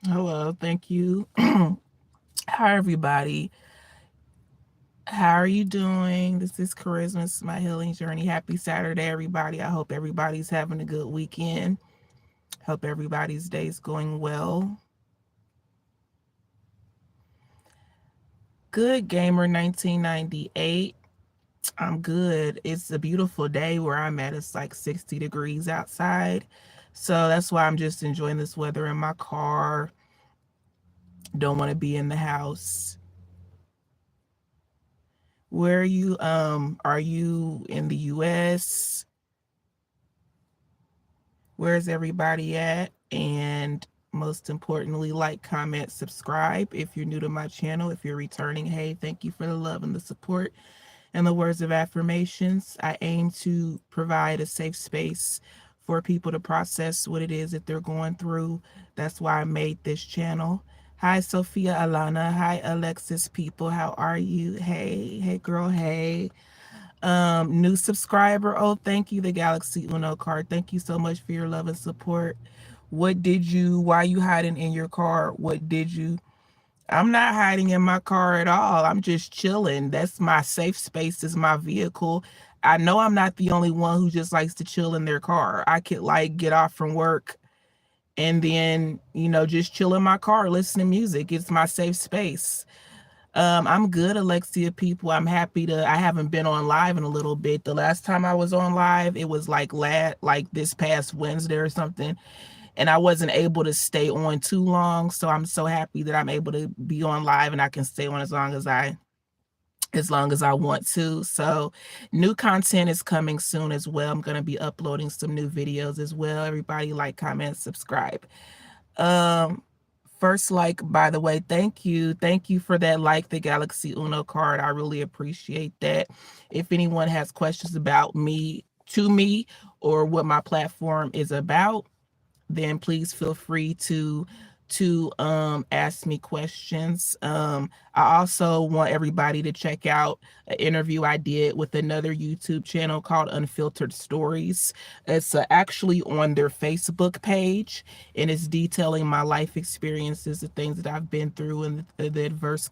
Hello, thank you. Hi, everybody. How are you doing? This is Charisma. This is my healing journey. Happy Saturday, everybody. I hope everybody's having a good weekend. Hope everybody's day is going well. Good Gamer 1998. I'm good. It's a beautiful day where I'm at. It's like 60 degrees outside. So that's why I'm just enjoying this weather in my car. Don't want to be in the house. Where are you in the US? Where's everybody at? And most importantly, like, comment, subscribe if you're new to my channel. If you're returning, hey, thank you for the love and the support and the words of affirmations. I aim to provide a safe space for people to process what it is that they're going through. That's why I made this channel. Hi, Sophia Alana. Hi, Alexis people. How are you? Hey, girl. Hey. New subscriber. Oh, thank you, the Galaxy Uno card. Thank you so much for your love and support. Why you hiding in your car? What did you? I'm not hiding in my car at all. I'm just chilling. That's my safe space, is my vehicle. I know I'm not the only one who just likes to chill in their car. I could like get off from work and then, just chill in my car, listen to music. It's my safe space. I'm good, Alexia people. I haven't been on live in a little bit. The last time I was on live, it was like this past Wednesday or something, and I wasn't able to stay on too long. So I'm so happy that I'm able to be on live and I can stay on as long as I want to. So new content is coming soon as well. I'm going to be uploading some new videos as well. Everybody like, comment, subscribe. Um First like, by the way, thank you. Thank you for that, like, the Galaxy Uno card. I really appreciate that. If anyone has questions about me, or what my platform is about, then please feel free to ask me questions. I also want everybody to check out an interview I did with another YouTube channel called Unfiltered Stories. It's actually on their Facebook page, and it's detailing my life experiences, the things that I've been through, and the adverse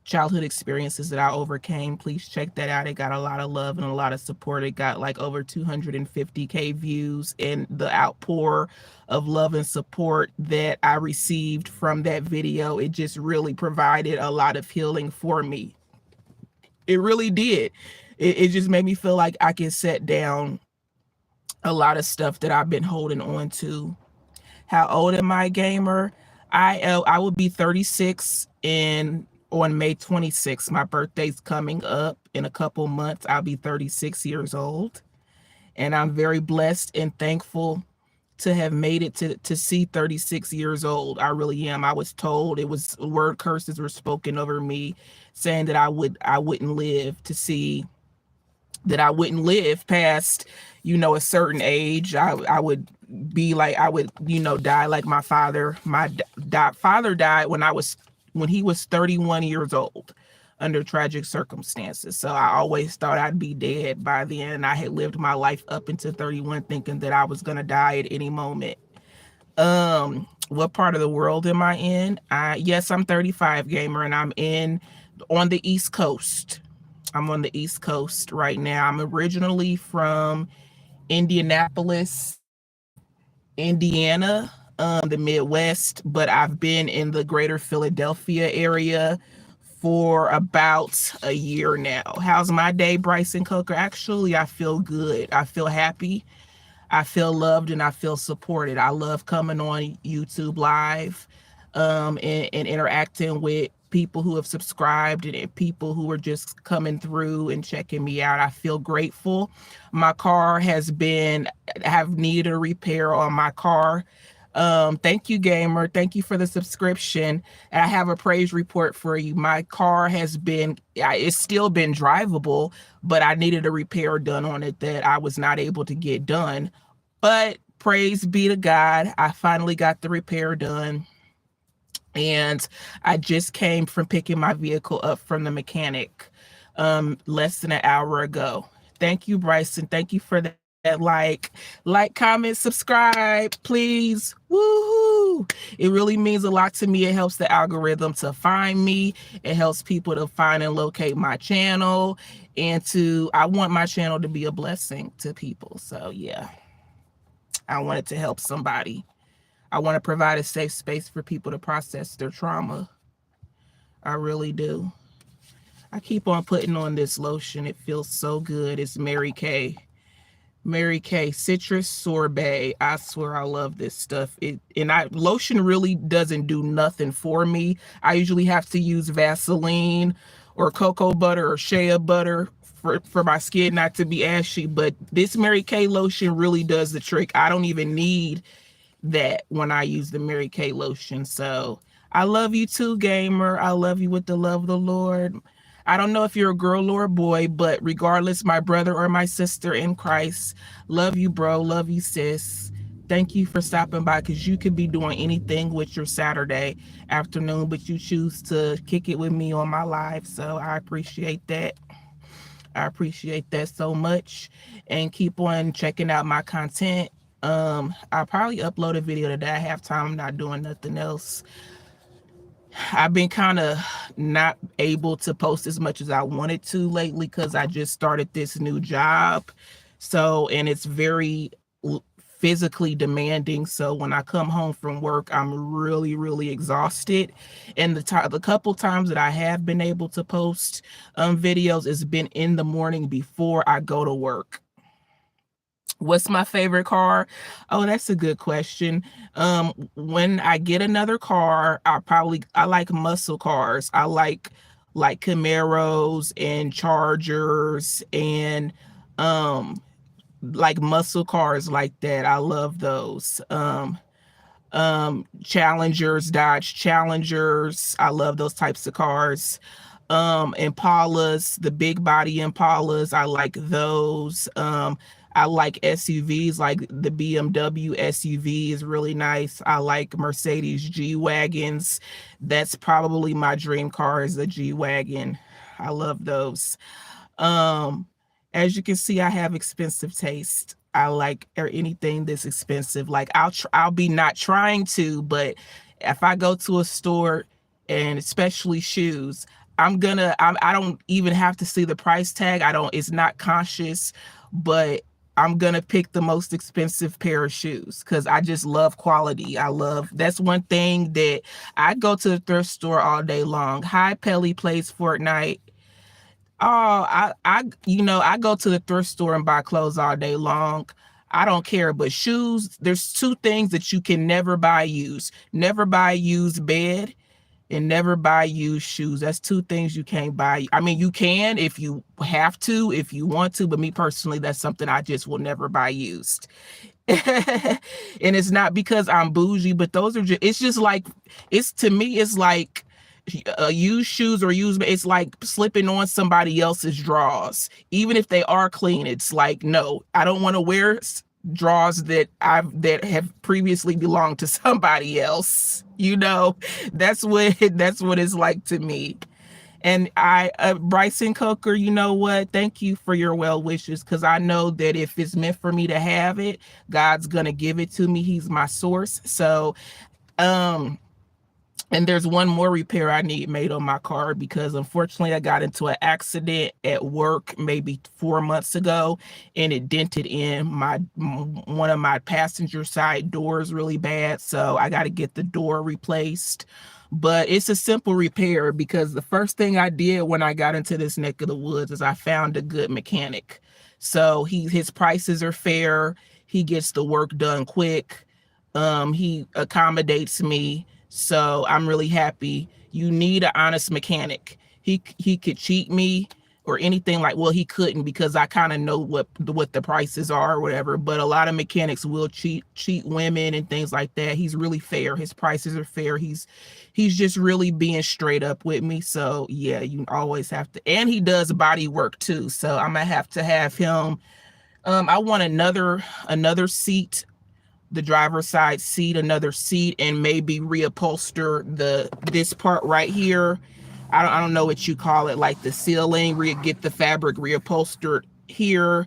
childhood experiences that I overcame. Please check that out. It got a lot of love and a lot of support. It got like over 250K views, and the outpour of love and support that I received from that video, it just really provided a lot of healing for me. It really did. It just made me feel like I can set down a lot of stuff that I've been holding on to. How old am I, gamer? I will be 36 in on May 26th. My birthday's coming up in a couple months. I'll be 36 years old, and I'm very blessed and thankful to have made it to see 36 years old. I really am. I was told, it was word curses were spoken over me, saying that I wouldn't live past, a certain age. I would be like, I would, die like my father. Father died when he was 31 years old under tragic circumstances. So I always thought I'd be dead by then. I had lived my life up until 31 thinking that I was going to die at any moment. What part of the world am I in? Yes, I'm 35, gamer, and I'm on the East Coast. I'm on the East Coast right now. I'm originally from Indianapolis, Indiana, the Midwest, but I've been in the greater Philadelphia area for about a year now. How's my day, Bryson Coker? Actually, I feel good. I feel happy. I feel loved and I feel supported. I love coming on YouTube Live, and interacting with people who have subscribed, and people who are just coming through and checking me out. I feel grateful. My car have needed a repair on my car. Thank you, gamer. Thank you for the subscription. I have a praise report for you. My car it's still been drivable, but I needed a repair done on it that I was not able to get done. But praise be to God, I finally got the repair done. And I just came from picking my vehicle up from the mechanic less than an hour ago. Thank you, Bryson. Thank you for that. Like, comment, subscribe, please. Woohoo! It really means a lot to me. It helps the algorithm to find me. It helps people to find and locate my channel. And I want my channel to be a blessing to people. So yeah, I want it to help somebody. I want to provide a safe space for people to process their trauma. I really do. I keep on putting on this lotion. It feels so good. It's Mary Kay. Mary Kay Citrus Sorbet. I swear I love this stuff. Lotion really doesn't do nothing for me. I usually have to use Vaseline or cocoa butter or shea butter for my skin not to be ashy, but this Mary Kay lotion really does the trick. I don't even need that when I use the Mary Kay lotion. So I love you too, gamer. I love you with the love of the Lord. I don't know if you're a girl or a boy, but regardless, my brother or my sister in Christ, love you, bro. Love you, sis. Thank you for stopping by, because you could be doing anything with your Saturday afternoon, but you choose to kick it with me on my live. So I appreciate that. I appreciate that so much. And keep on checking out my content. I'll probably upload a video today. I have time. I'm not doing nothing else. I've been kind of not able to post as much as I wanted to lately because I just started this new job. So, and it's very physically demanding. So when I come home from work, I'm really, really exhausted. And the couple times that I have been able to post videos, it's been in the morning before I go to work. What's my favorite car? Oh, that's a good question. When I get another car, I like muscle cars. I like Camaros and Chargers and like muscle cars like that. I love those. Challengers, Dodge Challengers. I love those types of cars. Impalas, the big body Impalas, I like those. I like SUVs, like the BMW SUV is really nice. I like Mercedes G-Wagons. That's probably my dream car, is a G-Wagon. I love those. As you can see, I have expensive taste. I like anything that's expensive. Like I'll be not trying to, but if I go to a store, and especially shoes, I don't even have to see the price tag. It's not conscious, but I'm gonna pick the most expensive pair of shoes because I just love quality. That's one thing that I go to the thrift store all day long. Hi, Pelly plays Fortnite. Oh, I go to the thrift store and buy clothes all day long. I don't care, but shoes, there's two things that you can never buy used. Never buy used bed and never buy used shoes. That's two things you can't buy. I mean, you can if you have to, if you want to, but me personally, that's something I just will never buy used. And it's not because I'm bougie, but to me, it's like used shoes or it's like slipping on somebody else's drawers. Even if they are clean, it's like, no, I don't want to wear drawers that have previously belonged to somebody else. That's what it's like to me. And Bryson Coker, you know what? Thank you for your well wishes, because I know that if it's meant for me to have it, God's gonna give it to me. He's my source. So, and there's one more repair I need made on my car, because unfortunately I got into an accident at work maybe 4 months ago, and it dented in one of my passenger side doors really bad. So I got to get the door replaced. But it's a simple repair, because the first thing I did when I got into this neck of the woods is I found a good mechanic. So his prices are fair. He gets the work done quick. He accommodates me. So I'm really happy. You need an honest mechanic. He could cheat me or anything well, he couldn't, because I kind of know what the prices are or whatever. But a lot of mechanics will cheat women and things like that. He's really fair. His prices are fair. He's just really being straight up with me. So yeah, you always have to. And he does body work too. So I'm gonna have to have him. I want another seat, the driver's side seat, another seat, and maybe reupholster this part right here. I don't know what you call it, like the ceiling, get the fabric reupholstered here.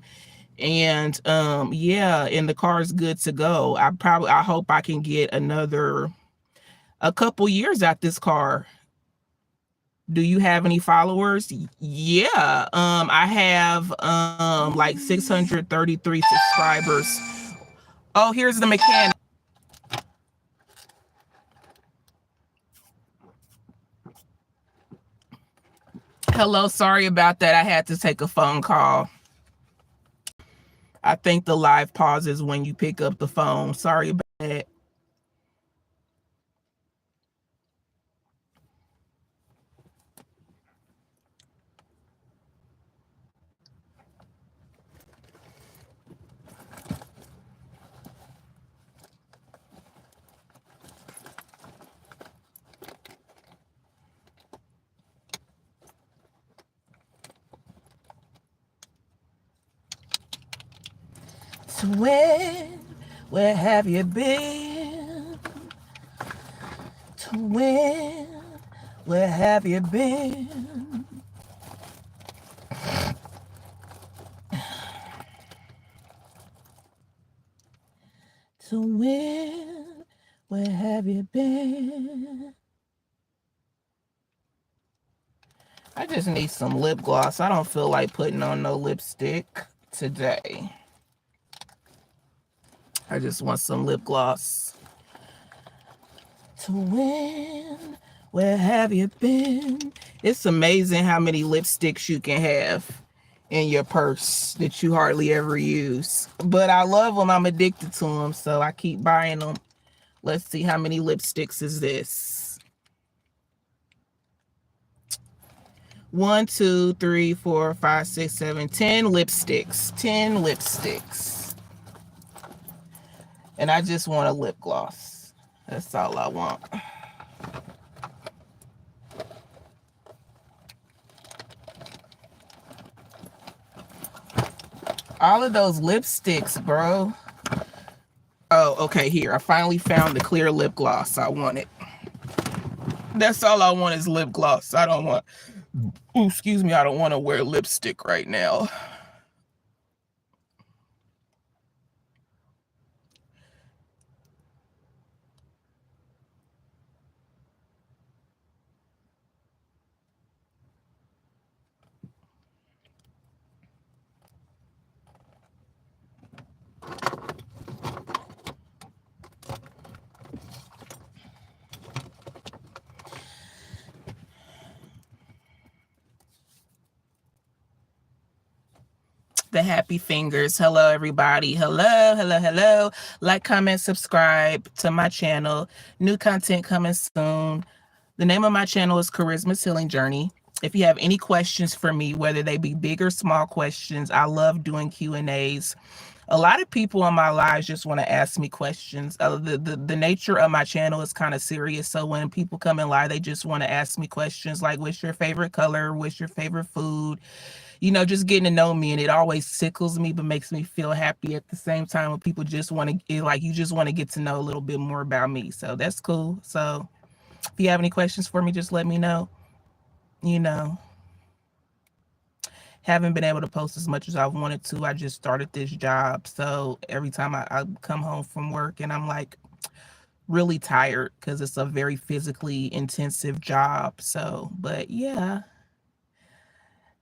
And yeah, and the car is good to go. I hope I can get another a couple years at this car. Do you have any followers? Yeah. I have like 633 subscribers. Oh, here's the mechanic. Hello, sorry about that. I had to take a phone call. I think the live pauses when you pick up the phone. Sorry about that. Twin, where have you been? Twin, where have you been? Twin, where have you been? I just need some lip gloss. I don't feel like putting on no lipstick today. I just want some lip gloss. Twin, where have you been? It's amazing how many lipsticks you can have in your purse that you hardly ever use. But I love them. I'm addicted to them, so I keep buying them. Let's see, how many lipsticks is this? 1, 2, 3, 4, 5, 6, 7, 10 lipsticks. 10 lipsticks. And I just want a lip gloss. That's all I want. All of those lipsticks, bro. Oh, okay, here. I finally found the clear lip gloss I wanted. That's all I want is lip gloss. I don't want, ooh, excuse me, I don't want to wear lipstick right now. The happy fingers. Hello, everybody. Hello, hello, hello. Like, comment, subscribe to my channel. New content coming soon. The name of my channel is Charisma's Healing Journey. If you have any questions for me, whether they be big or small questions, I love doing Q&As. A lot of people on my lives just want to ask me questions. The nature of my channel is kind of serious. So when people come in live, they just want to ask me questions like, what's your favorite color? What's your favorite food? You know, just getting to know me. And it always tickles me, but makes me feel happy at the same time when people just want to, like, you just want to get to know a little bit more about me. So that's cool. So if you have any questions for me, just let me know. You know, haven't been able to post as much as I wanted to. I just started this job. So every time I come home from work and I'm like really tired because it's a very physically intensive job. So, but yeah,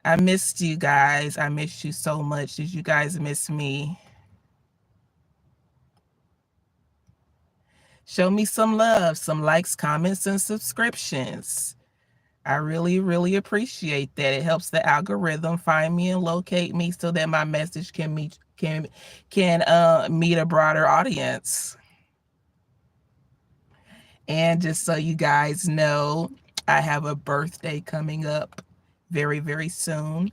I missed you guys. I missed you so much. Did you guys miss me? Show me some love, some likes, comments, and subscriptions. I really, really appreciate that. It helps the algorithm find me and locate me so that my message can meet a broader audience. And just so you guys know, I have a birthday coming up very, very soon.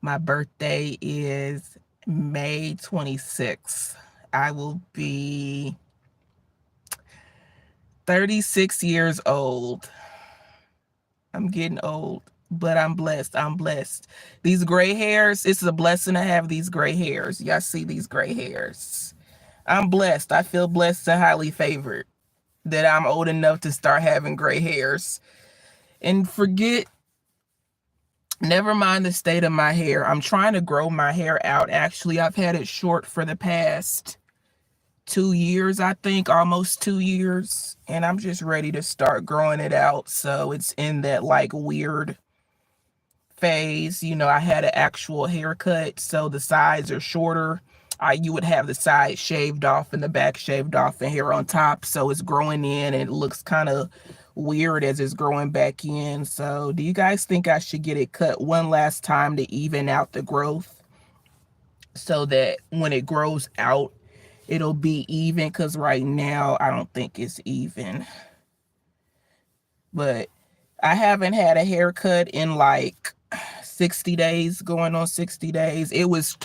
My birthday is May 26th. I will be 36 years old. I'm getting old, but I'm blessed. I'm blessed. These gray hairs, it's a blessing to have these gray hairs. Y'all see these gray hairs? I'm blessed. I feel blessed and highly favored that I'm old enough to start having gray hairs. And never mind the state of my hair. I'm trying to grow my hair out. Actually, I've had it short for the past 2 years, I think, almost 2 years. And I'm just ready to start growing it out. So it's in that like weird phase. You know, I had an actual haircut, so the sides are shorter. You would have the sides shaved off and the back shaved off and hair on top. So it's growing in and it looks kind of weird as it's growing back in. So do you guys think I should get it cut one last time to even out the growth so that when it grows out, it'll be even? Because right now, I don't think it's even. But I haven't had a haircut in like 60 days, going on 60 days. It was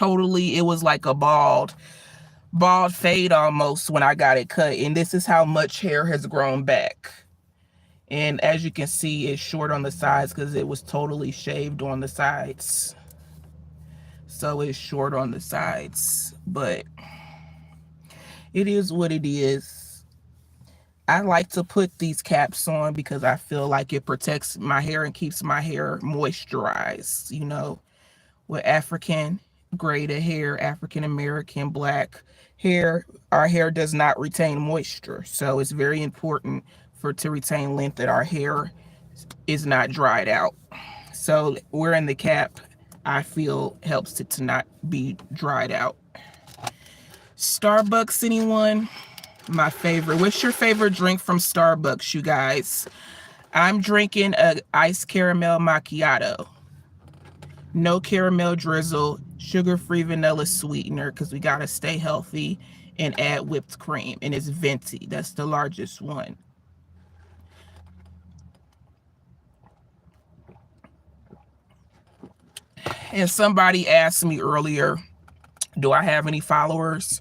like a bald fade almost when I got it cut. And this is how much hair has grown back. And as you can see, it's short on the sides because it was totally shaved on the sides. So it's short on the sides, but it is what it is. I like to put these caps on because I feel like it protects my hair and keeps my hair moisturized. You know, with African grade of hair, African American, black hair, our hair does not retain moisture. So it's very important for it to retain length that our hair is not dried out. So wearing the cap, I feel, helps it to not be dried out. Starbucks, anyone? My favorite. What's your favorite drink from Starbucks, you guys? I'm drinking a iced caramel macchiato. No caramel drizzle, sugar-free vanilla sweetener because we got to stay healthy, and add whipped cream. And it's venti. That's the largest one. And somebody asked me earlier, do I have any followers?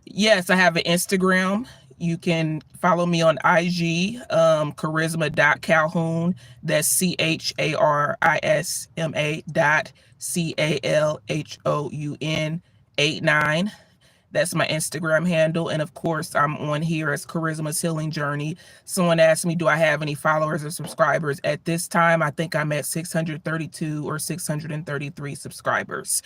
Yes, I have an Instagram. You can follow me on IG, charisma.calhoun. That's charisma.calhoun 89. That's my Instagram handle. And of course, I'm on here as Charisma's Healing Journey. Someone asked me, do I have any followers or subscribers? At this time, I think I'm at 632 or 633 subscribers.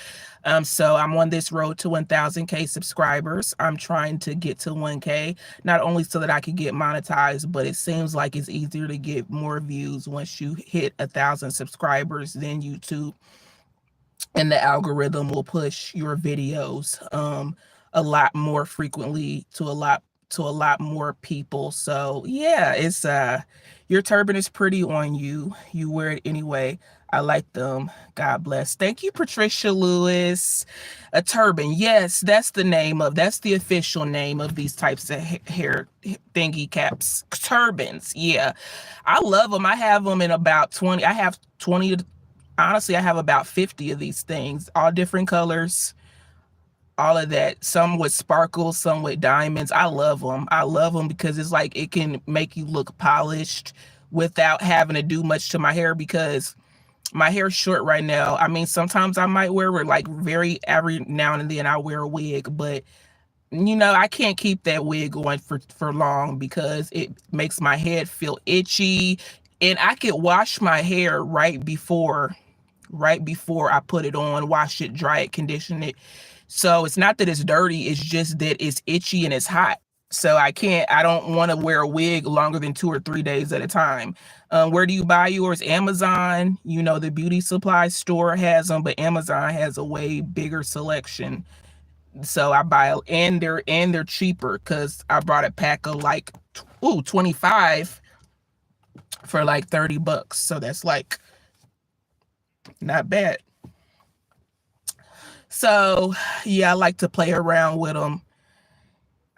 So I'm on this road to 1,000K subscribers. I'm trying to get to 1K, not only so that I can get monetized, but it seems like it's easier to get more views once you hit 1,000 subscribers than YouTube. And the algorithm will push your videos a lot more frequently to a lot more people. So yeah, it's your turban is pretty on you. You wear it anyway. I like them. God bless. Thank you, Patricia Lewis. A turban. Yes, that's the official name of these types of hair thingy caps. Turbans. Yeah. I love them. I have them in about 20. I have 20. Honestly, I have about 50 of these things, all different colors. All of that, some with sparkles, some with diamonds. I love them. I love them because it's like it can make you look polished without having to do much to my hair, because my hair's short right now. I mean, sometimes I might wear it, like every now and then I wear a wig, but you know, I can't keep that wig on for long because it makes my head feel itchy. And I could wash my hair right before I put it on, wash it, dry it, condition it. So it's not that it's dirty, it's just that it's itchy and it's hot. So I don't want to wear a wig longer than 2 or 3 days at a time. Where do you buy yours? Amazon. You know, the beauty supply store has them, but Amazon has a way bigger selection. So I buy, and they're cheaper because I bought a pack of like 25 for like $30. So that's like not bad. So yeah, I like to play around with them.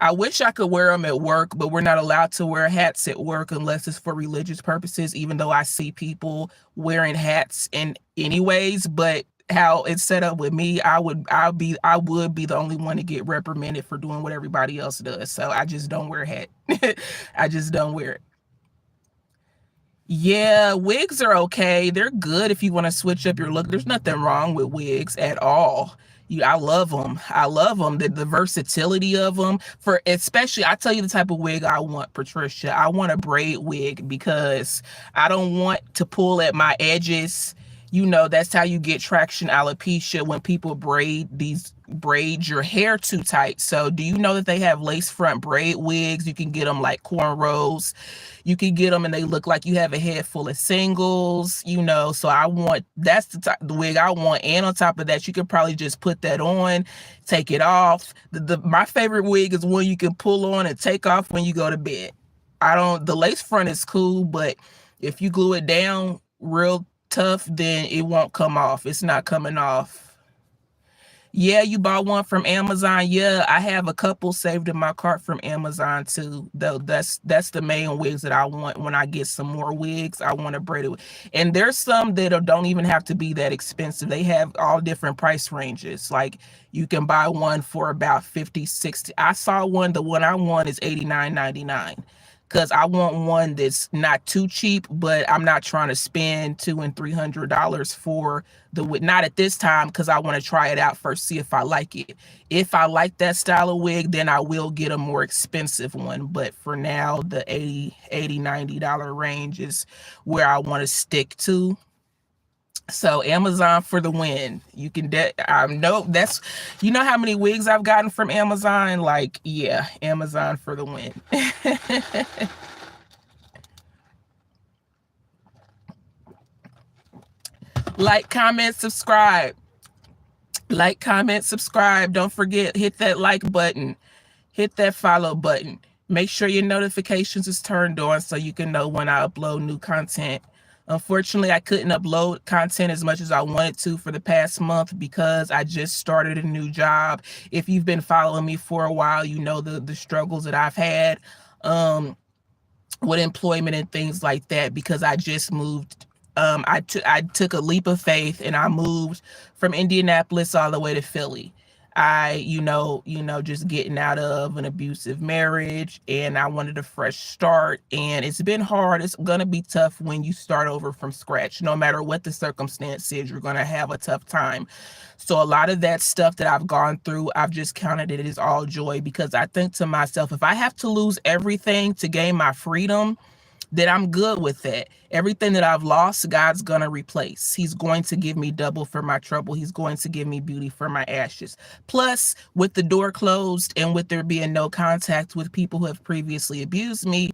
I wish I could wear them at work, but we're not allowed to wear hats at work unless it's for religious purposes, even though I see people wearing hats in anyways. But how it's set up with me, I would be the only one to get reprimanded for doing what everybody else does. So I just don't wear a hat. I just don't wear it. Yeah, wigs are okay. They're good if you want to switch up your look. There's nothing wrong with wigs at all. I love them. I love them. The versatility of them. For especially, I tell you the type of wig I want, Patricia. I want a braid wig because I don't want to pull at my edges. That's how you get traction alopecia, when people braid your hair too tight. So do you know that they have lace front braid wigs? You can get them like cornrows. You can get them and they look like you have a head full of singles. So that's the wig I want. And on top of that, you can probably just put that on, take it off. My favorite wig is one you can pull on and take off when you go to bed. The lace front is cool, but if you glue it down real tough, then it won't come off. It's not coming off. Yeah, you bought one from Amazon. Yeah, I have a couple saved in my cart from Amazon too. Though that's the main wigs that I want. When I get some more wigs, I want to braid it. And there's some that don't even have to be that expensive. They have all different price ranges. Like you can buy one for about 50, 60. I saw one, the one I want is $89.99. Because I want one that's not too cheap, but I'm not trying to spend $200 and $300 for the wig. Not at this time, because I want to try it out first, see if I like it. If I like that style of wig, then I will get a more expensive one. But for now, the $80, $90 range is where I want to stick to. So Amazon for the win. You can that's how many wigs I've gotten from Amazon. Like, yeah, Amazon for the win. Like, comment, subscribe. Like, comment, subscribe. Don't forget, hit that like button. Hit that follow button. Make sure your notifications is turned on so you can know when I upload new content. Unfortunately, I couldn't upload content as much as I wanted to for the past month because I just started a new job. If you've been following me for a while, you know the struggles that I've had with employment and things like that, because I just moved. I took a leap of faith and I moved from Indianapolis all the way to Philly. Just getting out of an abusive marriage, and I wanted a fresh start, and it's been hard. It's going to be tough when you start over from scratch. No matter what the circumstance is, you're going to have a tough time. So a lot of that stuff that I've gone through, I've just counted it as all joy, because I think to myself, if I have to lose everything to gain my freedom, then I'm good with that. Everything that I've lost, God's going to replace. He's going to give me double for my trouble. He's going to give me beauty for my ashes. Plus, with the door closed and with there being no contact with people who have previously abused me,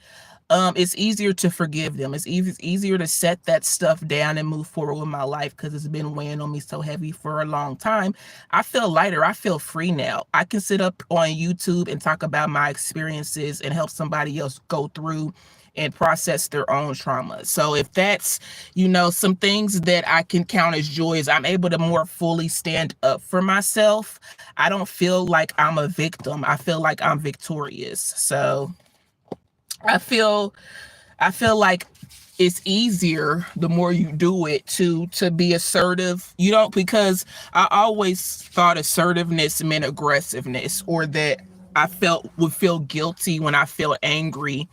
it's easier to forgive them. It's easier to set that stuff down and move forward with my life, because it's been weighing on me so heavy for a long time. I feel lighter. I feel free now. I can sit up on YouTube and talk about my experiences and help somebody else go through and process their own trauma. So if that's, some things that I can count as joys, I'm able to more fully stand up for myself. I don't feel like I'm a victim. I feel like I'm victorious. So I feel like it's easier the more you do it to be assertive. Because I always thought assertiveness meant aggressiveness, or that I would feel guilty when I felt angry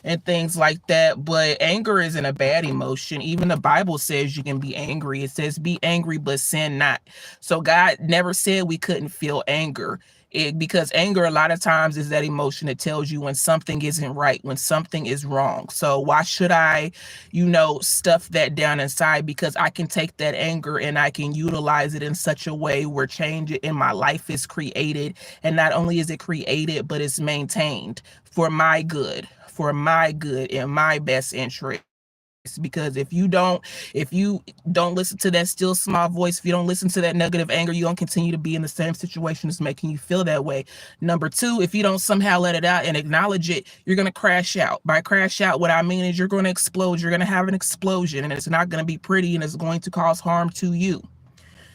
and things like that. But anger isn't a bad emotion. Even the Bible says you can be angry. It says be angry but sin not. So God never said we couldn't feel anger. Because anger a lot of times is that emotion that tells you when something isn't right, when something is wrong. So why should I, stuff that down inside? Because I can take that anger and I can utilize it in such a way where change in my life is created. And not only is it created, but it's maintained for my good and my best interest. Because if you don't listen to that still small voice, if you don't listen to that negative anger, you're going to continue to be in the same situation that's making you feel that way. Number two, if you don't somehow let it out and acknowledge it, you're going to crash out. By crash out, what I mean is you're going to explode. You're going to have an explosion, and it's not going to be pretty, and it's going to cause harm to you.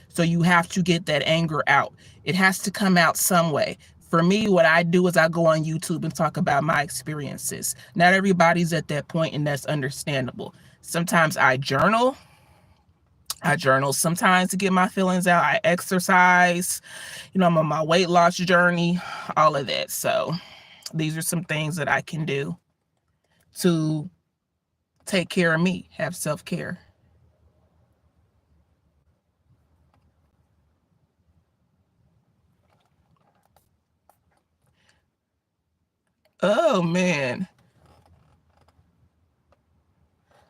So you have to get that anger out. It has to come out some way. For me, what I do is I go on YouTube and talk about my experiences. Not everybody's at that point, and that's understandable. Sometimes I journal. Sometimes to get my feelings out. I exercise. I'm on my weight loss journey, all of that. So these are some things that I can do to take care of me, have self-care. Oh, man.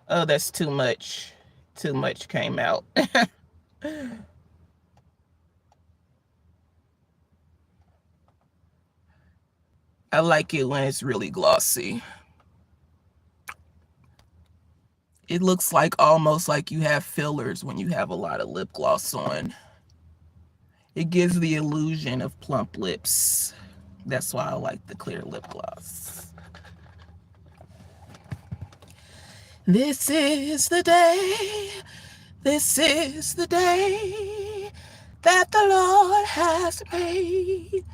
Oh, that's too much. Too much came out. I like it when it's really glossy. It looks like almost like you have fillers when you have a lot of lip gloss on. It gives the illusion of plump lips. That's why I like the clear lip gloss. This is the day, this is the day that the Lord has made.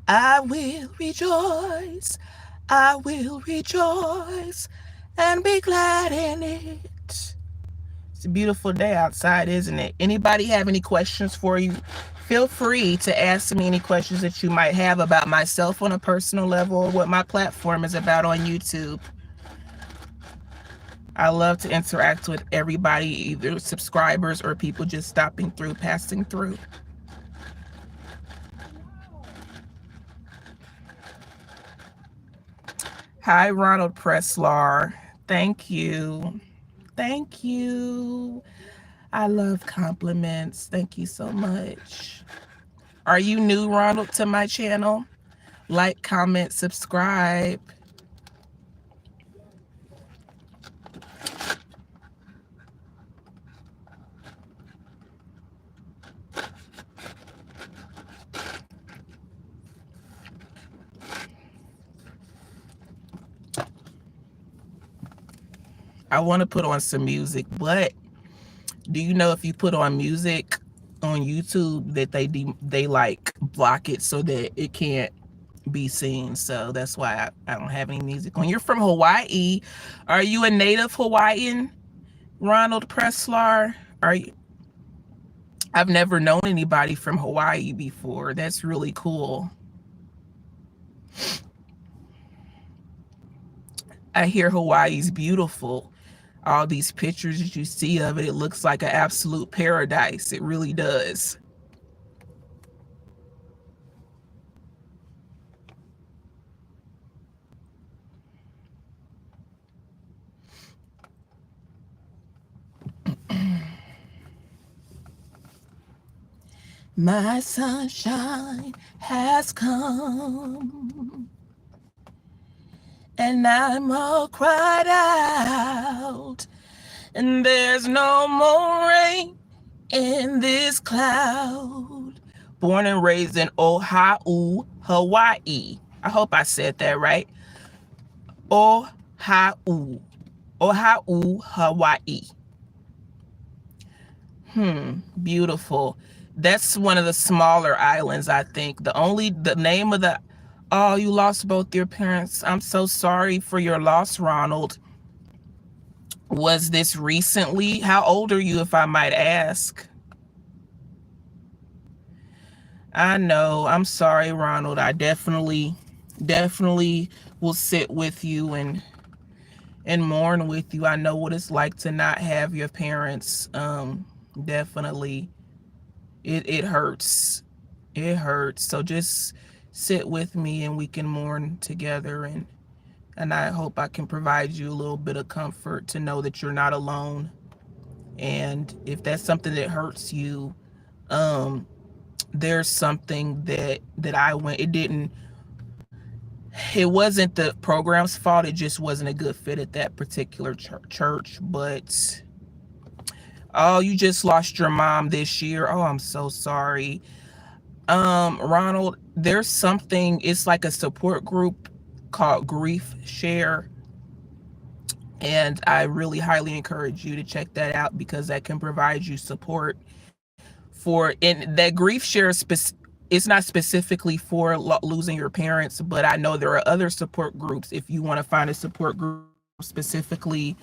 I will rejoice, I will rejoice and be glad in it. It's a beautiful day outside, isn't it? Anybody have any questions for you? Feel free to ask me any questions that you might have about myself on a personal level or what my platform is about on YouTube. I love to interact with everybody, either subscribers or people just stopping through, passing through. Hi, Ronald Preslar. Thank you. Thank you. I love compliments. Thank you so much. Are you new, Ronald, to my channel? Like, comment, subscribe. I want to put on some music, but do you know if you put on music on YouTube that they like block it so that it can't be seen? So that's why I don't have any music on. You're from Hawaii. Are you a native Hawaiian, Ronald Preslar? Are you? I've never known anybody from Hawaii before. That's really cool. I hear Hawaii's beautiful. All these pictures that you see of it, it looks like an absolute paradise. It really does. My sunshine has come, and I'm all cried out, and there's no more rain in this cloud. Born and raised in Oahu, Hawaii. I hope I said that right. Oahu, Hawaii. Beautiful. That's one of the smaller islands, I think. The name of the, oh, you lost both your parents. I'm so sorry for your loss, Ronald. Was this recently? How old are you, if I might ask? I know. I'm sorry, Ronald. I definitely will sit with you and mourn with you. I know what it's like to not have your parents. Definitely. It hurts. It hurts. So just sit with me and we can mourn together, and I hope I can provide you a little bit of comfort to know that you're not alone. And if that's something that hurts you, there's something that I went, it wasn't the program's fault. It just wasn't a good fit at that particular church. But oh, you just lost your mom this year. Oh, I'm so sorry. Ronald, there's something, it's like a support group called Grief Share. And I really highly encourage you to check that out, because that can provide you support for, and that Grief Share it's not specifically for losing your parents, but I know there are other support groups. If you want to find a support group specifically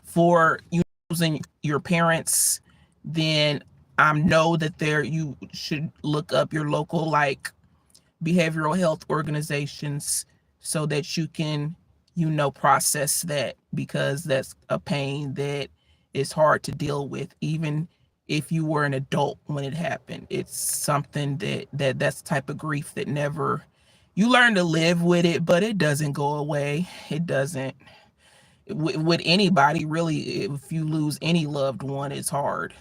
for you losing your parents, then know that you should look up your local like behavioral health organizations so that you can process that, because that's a pain that is hard to deal with, even if you were an adult when it happened. It's something that's the type of grief that never, you learn to live with it, but it doesn't go away. It doesn't. with anybody really. If you lose any loved one, it's hard.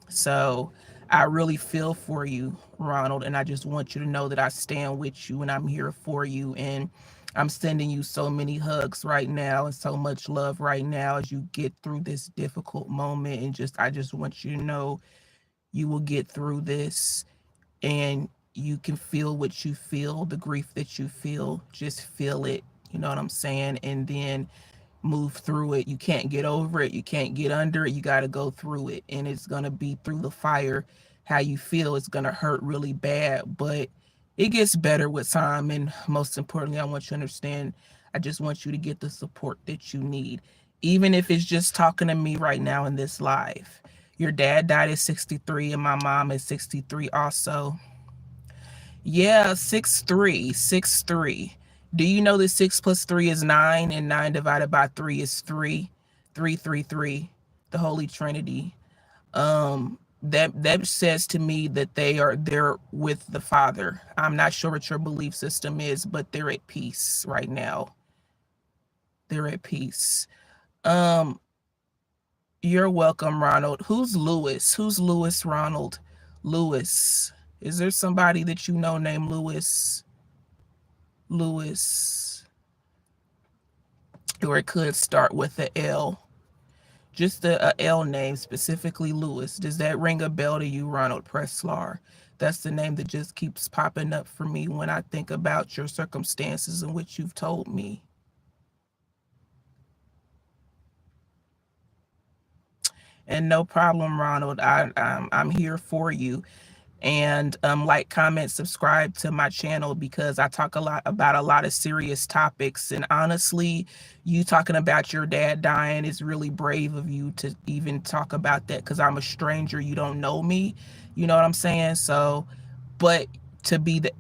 So I really feel for you, Ronald, and I just want you to know that I stand with you and I'm here for you. And I'm sending you so many hugs right now and so much love right now as you get through this difficult moment. And I just want you to know you will get through this, and you can feel what you feel, the grief that you feel. Just feel it. You know what I'm saying? And then move through it. You can't get over it. You can't get under it. You got to go through it. And it's going to be through the fire. How you feel, it's going to hurt really bad, but it gets better with time. And most importantly, I want you to understand, I just want you to get the support that you need. Even if it's just talking to me right now in this live. Your dad died at 63 and my mom is 63 also. Yeah, 6'3", 6'3". Do you know that 6 plus 3 is 9 and 9 divided by 3 is 3? 3, 3, 3. The Holy Trinity. That says to me that they're with the Father. I'm not sure what your belief system is, but they're at peace right now. They're at peace. You're welcome, Ronald. Who's Lewis? Who's Lewis, Ronald? Lewis. Is there somebody that you know named Lewis? Lewis. Or it could start with a L. Just a L name, specifically Lewis. Does that ring a bell to you, Ronald Preslar? That's the name that just keeps popping up for me when I think about your circumstances in which you've told me. And no problem, Ronald. I'm here for you. And like, comment, subscribe to my channel, because I talk a lot about a lot of serious topics. And honestly, you talking about your dad dying is really brave of you to even talk about that, because I'm a stranger. You don't know me. You know what I'm saying? So, but to be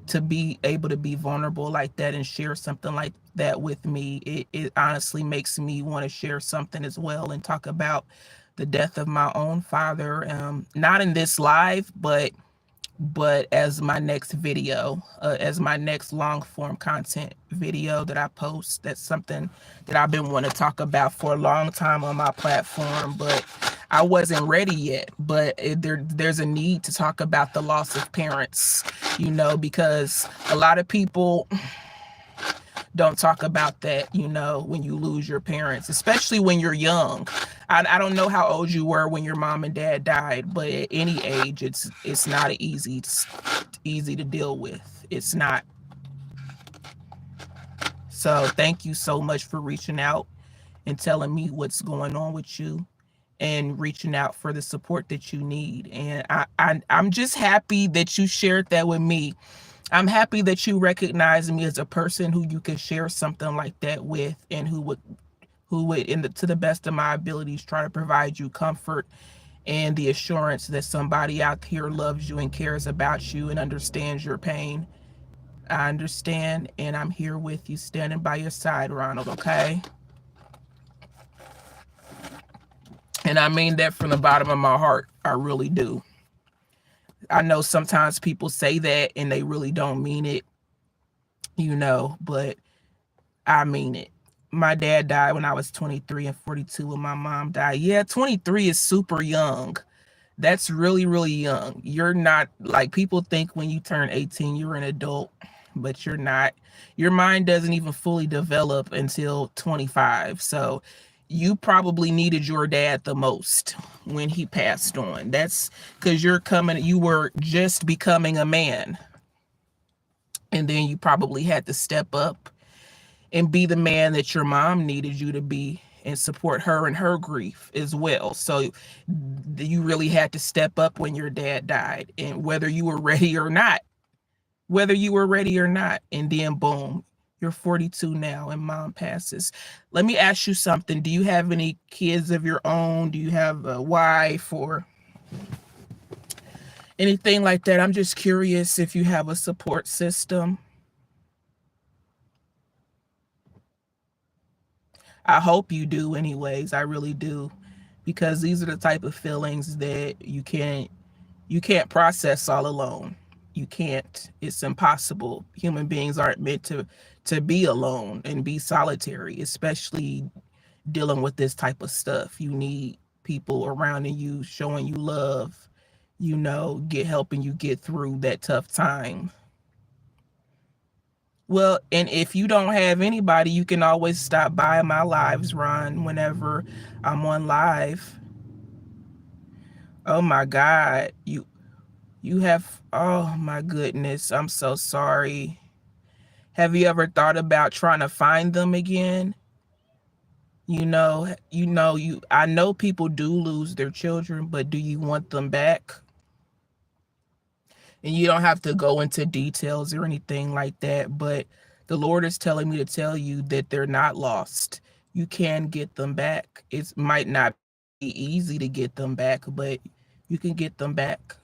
able to be vulnerable like that and share something like that with me, it honestly makes me want to share something as well and talk about the death of my own father. Not in this live, but as my next video, as my next long form content video that I post. That's something that I've been wanting to talk about for a long time on my platform, but I wasn't ready yet. But there's a need to talk about the loss of parents, you know, because a lot of people don't talk about that, you know, when you lose your parents, especially when you're young. I don't know how old you were when your mom and dad died, but at any age, it's not easy to deal with. It's not. So thank you so much for reaching out and telling me what's going on with you and reaching out for the support that you need. And I'm just happy that you shared that with me. I'm happy that you recognize me as a person who you can share something like that with, and who would to the best of my abilities, try to provide you comfort and the assurance that somebody out here loves you and cares about you and understands your pain. I understand, and I'm here with you, standing by your side, Ronald, okay? And I mean that from the bottom of my heart. I really do. I know sometimes people say that and they really don't mean it, you know, but I mean it. My dad died when I was 23 and 42 when my mom died. Yeah, 23 is super young. That's really, really young. You're not, like, people think when you turn 18, you're an adult, but you're not. Your mind doesn't even fully develop until 25. So you probably needed your dad the most when he passed on. That's because you were just becoming a man. And then you probably had to step up and be the man that your mom needed you to be, and support her in her grief as well. So you really had to step up when your dad died, and whether you were ready or not, and then boom, you're 42 now and mom passes. Let me ask you something. Do you have any kids of your own? Do you have a wife or anything like that? I'm just curious if you have a support system. I hope you do anyways. I really do, because these are the type of feelings that you can't process all alone. You can't. It's impossible. Human beings aren't meant to be alone and be solitary, especially dealing with this type of stuff. You need people around you showing you love, get helping you get through that tough time. Well, and if you don't have anybody, you can always stop by my lives, Ron, whenever I'm on live. Oh my God. You have, oh my goodness, I'm so sorry. Have you ever thought about trying to find them again? I know people do lose their children, but do you want them back? And you don't have to go into details or anything like that, but the Lord is telling me to tell you that they're not lost. You can get them back. It might not be easy to get them back, but you can get them back.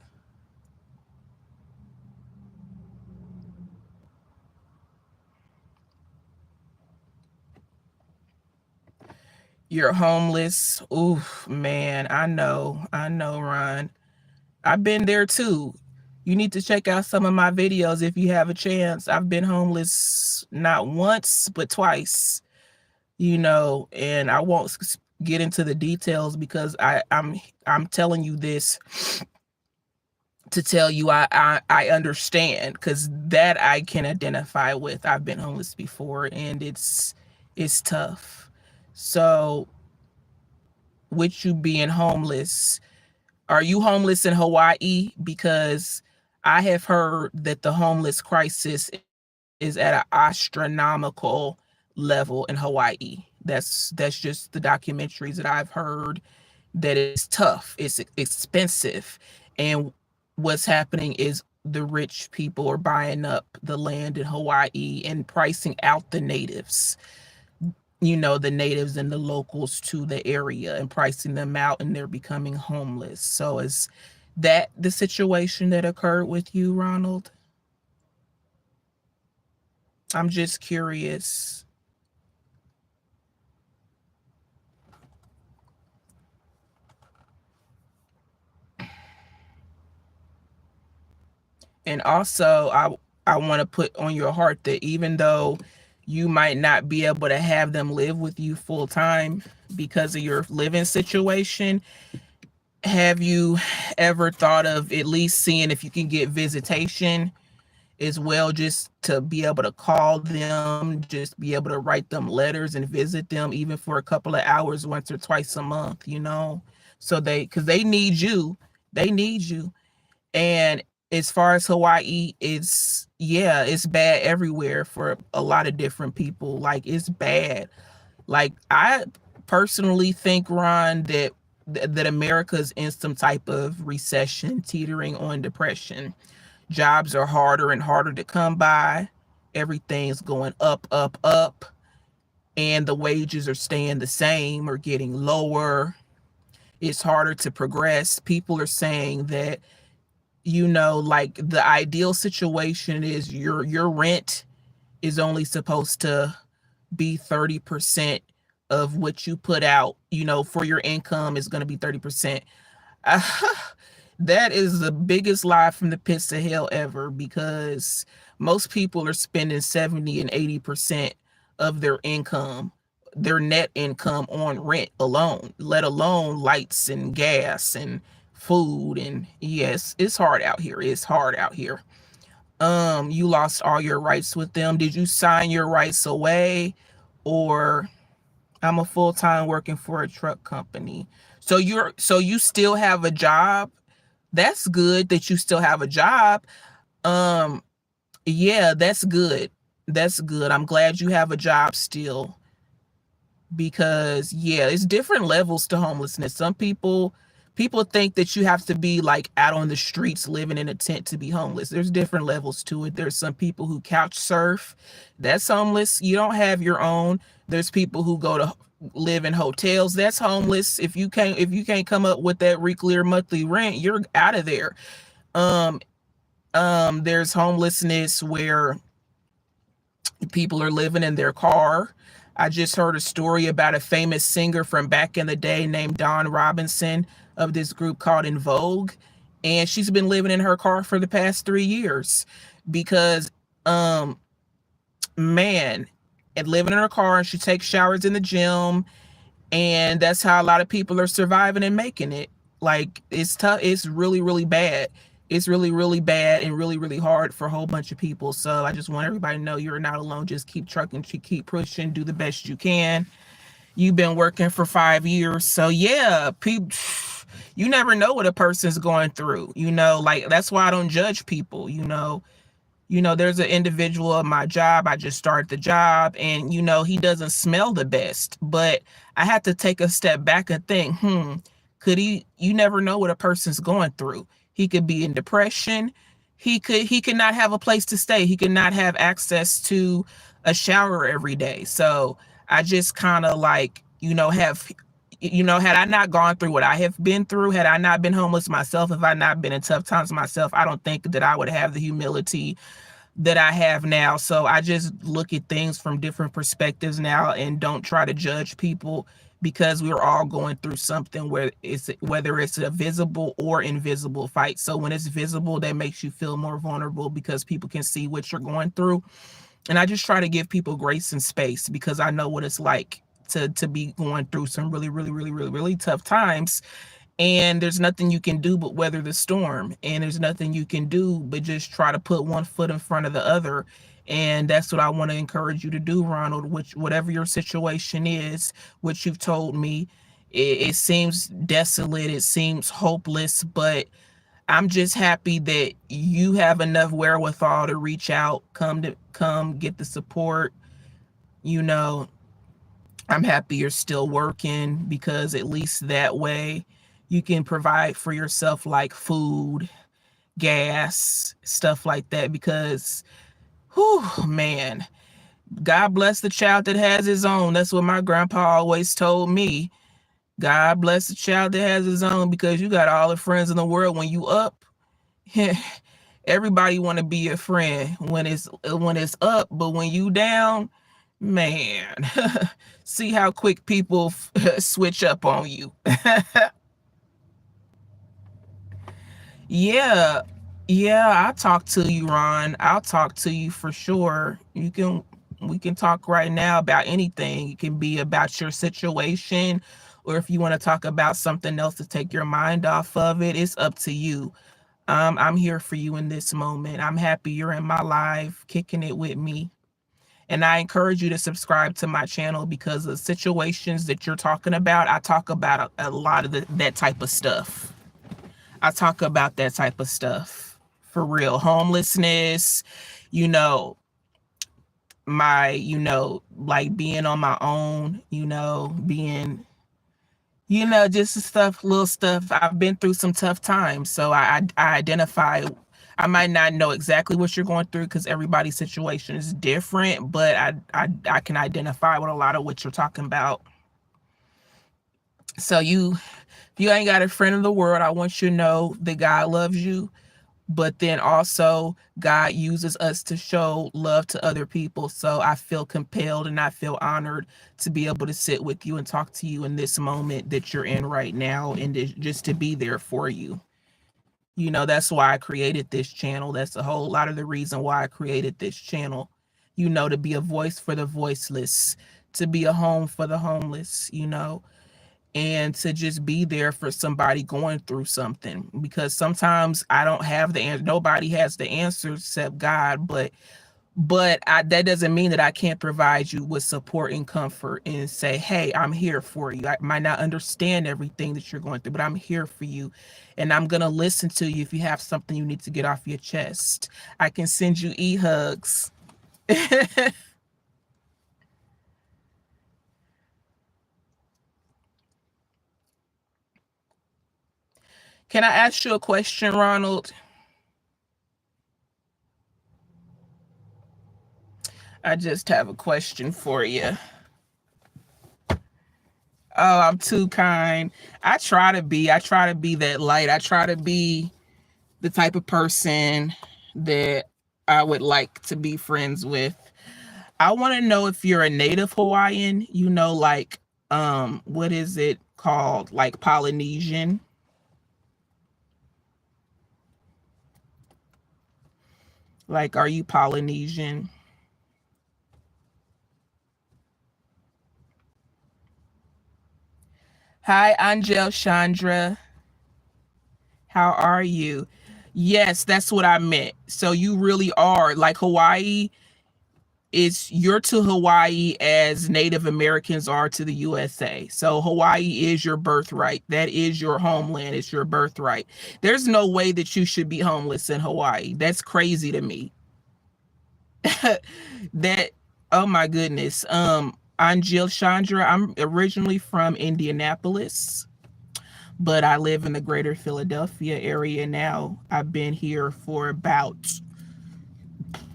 You're homeless. Oof, man, I know, Ron. I've been there too. You need to check out some of my videos if you have a chance. I've been homeless not once, but twice, and I won't get into the details because I'm telling you this to tell you I understand, because that I can identify with. I've been homeless before, and it's tough. So with you being homeless, are you homeless in Hawaii? Because I have heard that the homeless crisis is at an astronomical level in Hawaii. That's just the documentaries that I've heard, that it's tough, it's expensive, and what's happening is the rich people are buying up the land in Hawaii and pricing out the natives. The natives and the locals to the area, and pricing them out, and they're becoming homeless. So is that the situation that occurred with you, Ronald? I'm just curious. And also, I want to put on your heart that even though you might not be able to have them live with you full time because of your living situation, have you ever thought of at least seeing if you can get visitation as well, just to be able to call them, just be able to write them letters and visit them even for a couple of hours once or twice a month, so because they need you. And as far as Hawaii, it's bad everywhere for a lot of different people. Like, it's bad. Like, I personally think, Ron, that America's in some type of recession, teetering on depression. Jobs are harder and harder to come by. Everything's going up, up, up, and the wages are staying the same or getting lower. It's harder to progress. People are saying that, like, the ideal situation is your rent is only supposed to be 30% of what you put out, for your income is going to be 30%. That is the biggest lie from the pits of hell ever, because most people are spending 70 and 80% of their income, their net income, on rent alone, let alone lights and gas and food. And yes, it's hard out here. You lost all your rights with them. Did you sign your rights away? Or, I'm a full-time working for a truck company. So you still have a job. That's good that you still have a job. Yeah, that's good. I'm glad you have a job still, because it's different levels to homelessness. Some people think that you have to be like out on the streets living in a tent to be homeless. There's different levels to it. There's some people who couch surf. That's homeless. You don't have your own. There's people who go to live in hotels. That's homeless. If you can't come up with that weekly or monthly rent, you're out of there. There's homelessness where people are living in their car. I just heard a story about a famous singer from back in the day named Dawn Robinson, of this group called En Vogue, and she's been living in her car for the past 3 years because, man, and living in her car, and she takes showers in the gym, And that's how a lot of people are surviving and making it. Like, it's tough. It's really, really bad. It's really, really bad and really, really hard for a whole bunch of people. So I just want everybody to know you're not alone. Just keep trucking, keep pushing, do the best you can. You've been working for 5 years. So yeah, people, you never know what a person's going through. Like, that's why I don't judge people. There's an individual at my job. I just started the job, and he doesn't smell the best. But I had to take a step back and think, could he? You never know what a person's going through. He could be in depression. He could not have a place to stay. He could not have access to a shower every day. So I just kind of like, had I not gone through what I have been through, had I not been homeless myself, if I not been in tough times myself, I don't think that I would have the humility that I have now. So I just look at things from different perspectives now and don't try to judge people, because we're all going through something whether it's a visible or invisible fight. So when it's visible, that makes you feel more vulnerable because people can see what you're going through. And I just try to give people grace and space, because I know what it's like to be going through some really, really, really, really, really tough times. And there's nothing you can do but weather the storm. And there's nothing you can do but just try to put one foot in front of the other. And that's what I want to encourage you to do, Ronald. Whatever your situation is, which you've told me, it seems desolate, it seems hopeless, but I'm just happy that you have enough wherewithal to reach out, come get the support. You know, I'm happy you're still working, because at least that way you can provide for yourself, like food, gas, stuff like that. Because, whew, man, God bless the child that has his own. That's what my grandpa always told me. God bless the child that has his own, because you got all the friends in the world. When you up, everybody want to be your friend when it's up, but when you down, man, see how quick people switch up on you. Yeah, I'll talk to you, Ron. I'll talk to you for sure. We can talk right now about anything. It can be about your situation, or if you want to talk about something else to take your mind off of it, it's up to you. I'm here for you in this moment. I'm happy you're in my life, kicking it with me. And I encourage you to subscribe to my channel, because the situations that you're talking about, I talk about a lot of that type of stuff. I talk about that type of stuff for real. Homelessness, you know, like being on my own, being, just stuff, little stuff. I've been through some tough times. So I identify. I might not know exactly what you're going through, because everybody's situation is different, but I can identify with a lot of what you're talking about. So if you ain't got a friend in the world, I want you to know that God loves you. But then also, God uses us to show love to other people. So I feel compelled and I feel honored to be able to sit with you and talk to you in this moment that you're in right now, and just to be there for you. That's why I created this channel. That's a whole lot of the reason why I created this channel. To be a voice for the voiceless, to be a home for the homeless, and to just be there for somebody going through something. Because sometimes I don't have the answer. Nobody has the answers except God. But that doesn't mean that I can't provide you with support and comfort and say, hey, I'm here for you. I might not understand everything that you're going through, but I'm here for you. And I'm going to listen to you if you have something you need to get off your chest. I can send you e-hugs. Can I ask you a question, Ronald? I just have a question for you. Oh, I'm too kind. I try to be. I try to be that light. I try to be the type of person that I would like to be friends with. I want to know if you're a native Hawaiian, like, what is it called? Like Polynesian? Like, are you Polynesian? Hi, Angel Chandra. How are you? Yes, that's what I meant. So you really are like Hawaii is you're to Hawaii as Native Americans are to the USA. So Hawaii is your birthright. That is your homeland. It's your birthright. There's no way that you should be homeless in Hawaii. That's crazy to me. That oh my goodness. I'm Jill Chandra. I'm originally from Indianapolis, but I live in the greater Philadelphia area now. I've been here for about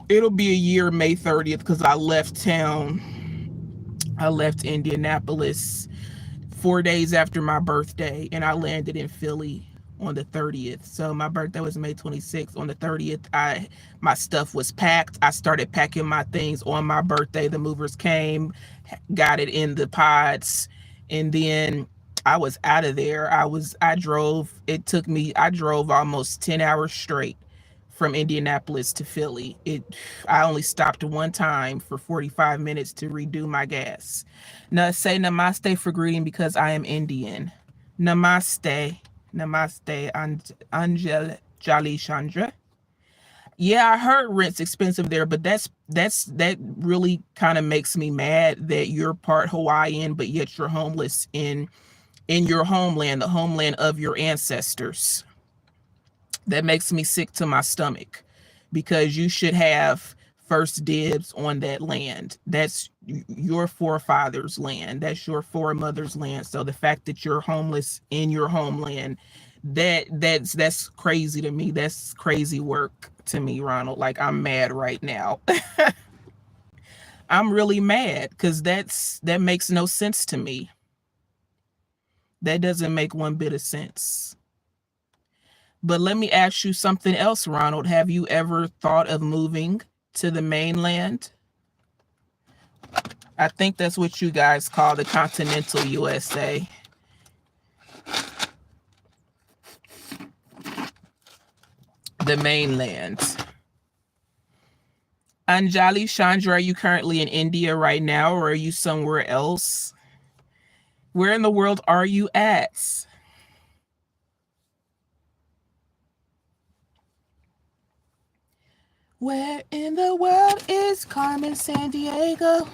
it'll be a year May 30th because I left town. I left Indianapolis 4 days after my birthday, and I landed in Philly on the 30th. So my birthday was May 26th. On the 30th, my stuff was packed. I started packing my things on my birthday. The movers came, got it in the pods, and then I was out of there. I drove almost 10 hours straight from Indianapolis to Philly. I only stopped one time for 45 minutes to redo my gas. Now say namaste for greeting because I am Indian. Namaste. Namaste, Angel Jali Chandra. Yeah, I heard rent's expensive there, but that really kind of makes me mad that you're part Hawaiian, but yet you're homeless in your homeland, the homeland of your ancestors. That makes me sick to my stomach because you should have first dibs on that land. That's your forefathers' land. That's your foremothers' land. So the fact that you're homeless in your homeland, that's crazy to me. That's crazy work to me, Ronald. Like I'm mad right now. I'm really mad because that makes no sense to me. That doesn't make one bit of sense. But let me ask you something else, Ronald. Have you ever thought of moving to the mainland? I think that's what you guys call the continental USA. The mainland. Anjali Chandra, are you currently in India right now or are you somewhere else? Where in the world are you at? Where in the world is Carmen Sandiego?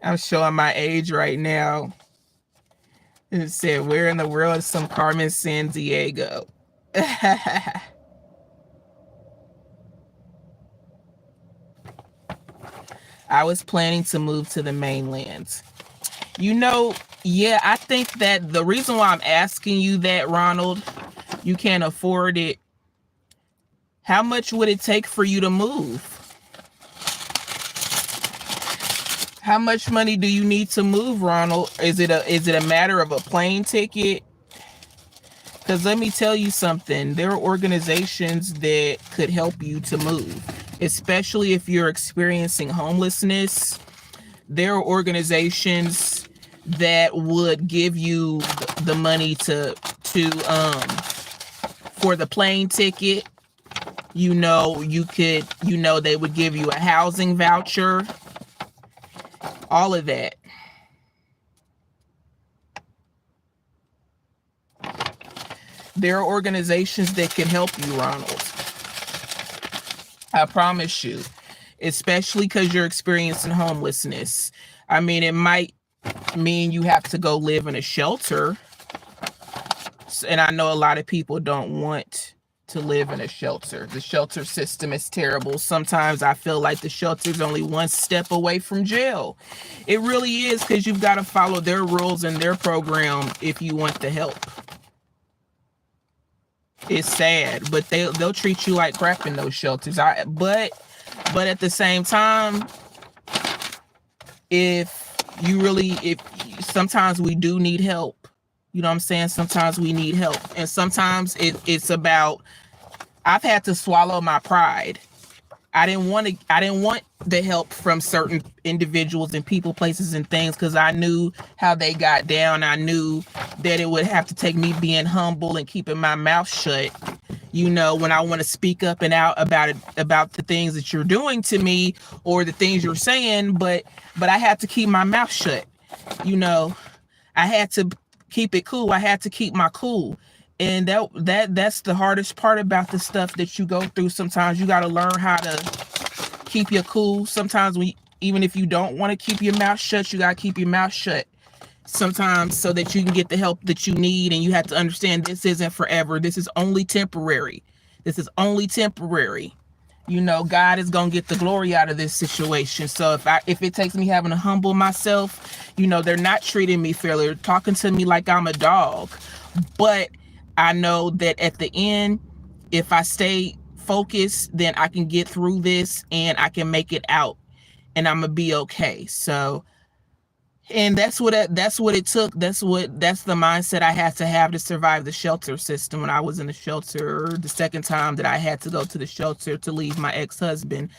I'm showing my age right now. It said, where in the world is some Carmen Sandiego? I was planning to move to the mainland. You know, yeah, I think that the reason why I'm asking you that, Ronald, you can't afford it. How much would it take for you to move? How much money do you need to move, Ronald? Is it a matter of a plane ticket? Because let me tell you something. There are organizations that could help you to move, especially if you're experiencing homelessness. There are organizations that would give you the money to for the plane ticket. You know, they would give you a housing voucher, all of that. There are organizations that can help you, Ronald. I promise you, especially because you're experiencing homelessness. I mean, it might mean you have to go live in a shelter. And I know a lot of people don't want to live in a shelter. The shelter system is terrible. Sometimes I feel like the shelter is only one step away from jail. It really is, because you've got to follow their rules and their program if you want the help. It's sad, but they'll treat you like crap in those shelters. But at the same time, if sometimes we do need help. You know what I'm saying? Sometimes we need help. And sometimes it's about, I've had to swallow my pride. I didn't want the help from certain individuals and people, places, and things, because I knew how they got down. I knew that it would have to take me being humble and keeping my mouth shut, you know, when I want to speak up and out about the things that you're doing to me or the things you're saying, but I had to keep my mouth shut, you know. I had to keep it cool. I had to keep my cool. And that's the hardest part about the stuff that you go through. Sometimes you got to learn how to keep your cool. Sometimes even if you don't want to keep your mouth shut, you got to keep your mouth shut sometimes so that you can get the help that you need. And you have to understand this isn't forever. This is only temporary. This is only temporary. God is going to get the glory out of this situation. So if it takes me having to humble myself, they're not treating me fairly. They're talking to me like I'm a dog. But I know that at the end, if I stay focused, then I can get through this and I can make it out and I'm going to be okay. So, and that's what it took. That's the mindset I had to have to survive the shelter system. When I was in the shelter, the second time that I had to go to the shelter to leave my ex-husband,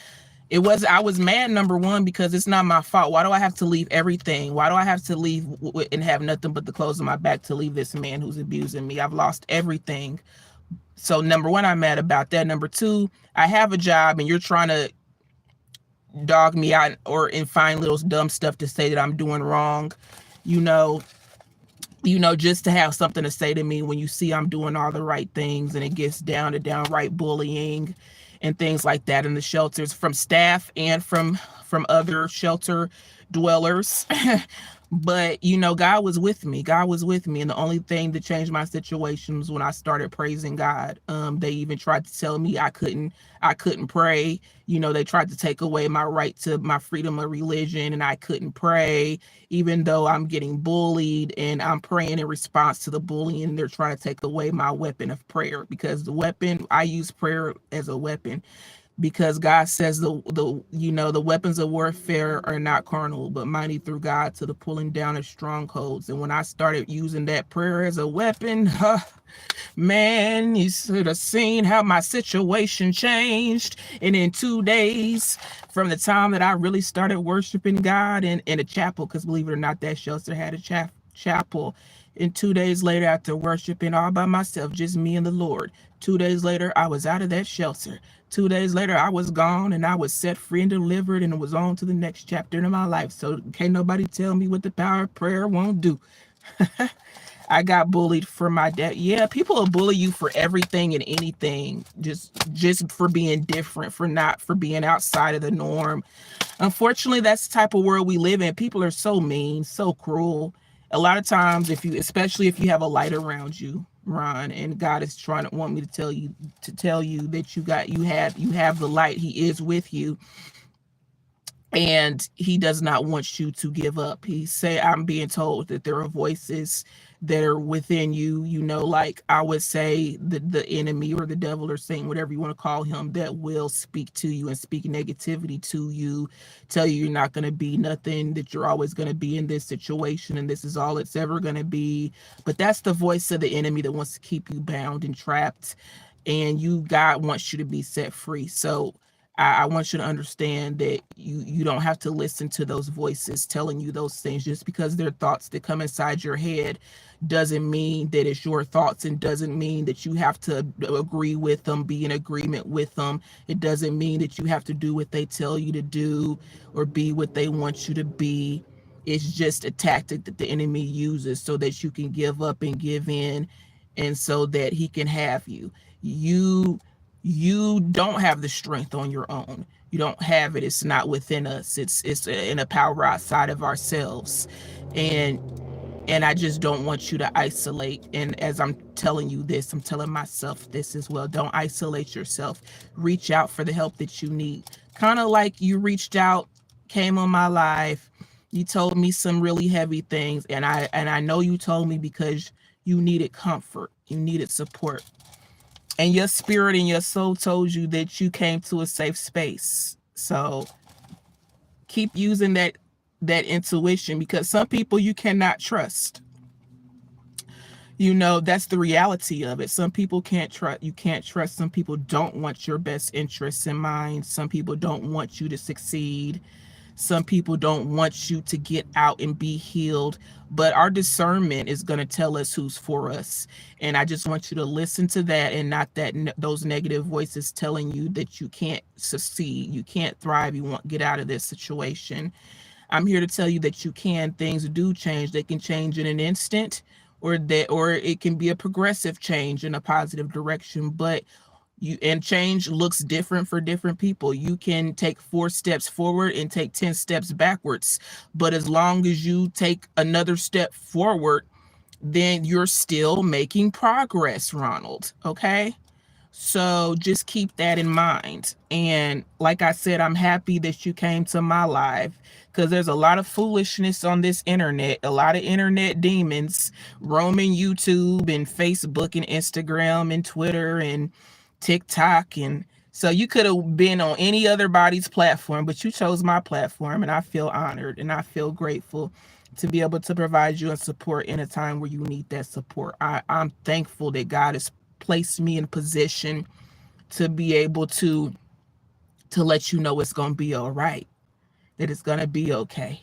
I was mad, number one, because it's not my fault. Why do I have to leave everything? Why do I have to leave and have nothing but the clothes on my back to leave this man who's abusing me? I've lost everything. So number one, I'm mad about that. Number two, I have a job and you're trying to dog me out and find little dumb stuff to say that I'm doing wrong, just to have something to say to me when you see I'm doing all the right things, and it gets down to downright bullying and things like that in the shelters from staff and from other shelter dwellers. But God was with me. God was with me. And the only thing that changed my situation was when I started praising God. They even tried to tell me I couldn't pray. They tried to take away my right to my freedom of religion, and I couldn't pray, even though I'm getting bullied and I'm praying in response to the bullying. And they're trying to take away my weapon of prayer, because I use prayer as a weapon. Because God says the weapons of warfare are not carnal, but mighty through God to the pulling down of strongholds. And when I started using that prayer as a weapon, man, you should have seen how my situation changed. And in 2 days, from the time that I really started worshiping God in a chapel, because believe it or not, that shelter had a chapel. And 2 days later, after worshiping all by myself, just me and the Lord, 2 days later, I was out of that shelter. 2 days later, I was gone and I was set free and delivered, and it was on to the next chapter in my life. So can't nobody tell me what the power of prayer won't do. I got bullied for my dad. Yeah, people will bully you for everything and anything, just for being different, for being outside of the norm. Unfortunately, that's the type of world we live in. People are so mean, so cruel. A lot of times, especially if you have a light around you, Ron, and God is want me to tell you that you have the light. He is with you, and he does not want you to give up. I'm being told that there are voices that are within you, like I would say the enemy or the devil or Satan, whatever you want to call him, that will speak to you and speak negativity to you, tell you you're not going to be nothing, that you're always going to be in this situation and this is all it's ever going to be. But that's the voice of the enemy that wants to keep you bound and trapped, and God wants you to be set free. So I want you to understand that you don't have to listen to those voices telling you those things. Just because they're thoughts that come inside your head doesn't mean that it's your thoughts, and doesn't mean that you have to agree with them, be in agreement with them. It doesn't mean that you have to do what they tell you to do or be what they want you to be. It's just a tactic that the enemy uses so that you can give up and give in, and so that he can have you. You don't have the strength on your own. You don't have it. It's not within us. It's in a power outside of ourselves. And I just don't want you to isolate. And as I'm telling you this, I'm telling myself this as well. Don't isolate yourself. Reach out for the help that you need. Kind of like you reached out, came on my live. You told me some really heavy things. And I know you told me because you needed comfort. You needed support. And your spirit and your soul told you that you came to a safe space. So keep using that intuition, because some people you cannot trust. That's the reality of it. Some people you can't trust. Some people don't want your best interests in mind. Some people don't want you to succeed. Some people don't want you to get out and be healed, but our discernment is going to tell us who's for us. And I just want you to listen to that, and not those negative voices telling you that you can't succeed, you can't thrive, you won't get out of this situation. I'm here to tell you that you can. Things do change. They can change in an instant, or it can be a progressive change in a positive direction. But change looks different for different people. You can take 4 steps forward and take 10 steps backwards. But as long as you take another step forward, then you're still making progress, Ronald. Okay? So just keep that in mind. And like I said, I'm happy that you came to my live, because there's a lot of foolishness on this internet, a lot of internet demons roaming YouTube and Facebook and Instagram and Twitter and TikTok. And so you could have been on any other body's platform, but you chose my platform, and I feel honored and I feel grateful to be able to provide you and support in a time where you need that support. I'm thankful that God has placed me in position to be able to let you know it's going to be all right, that it's going to be okay.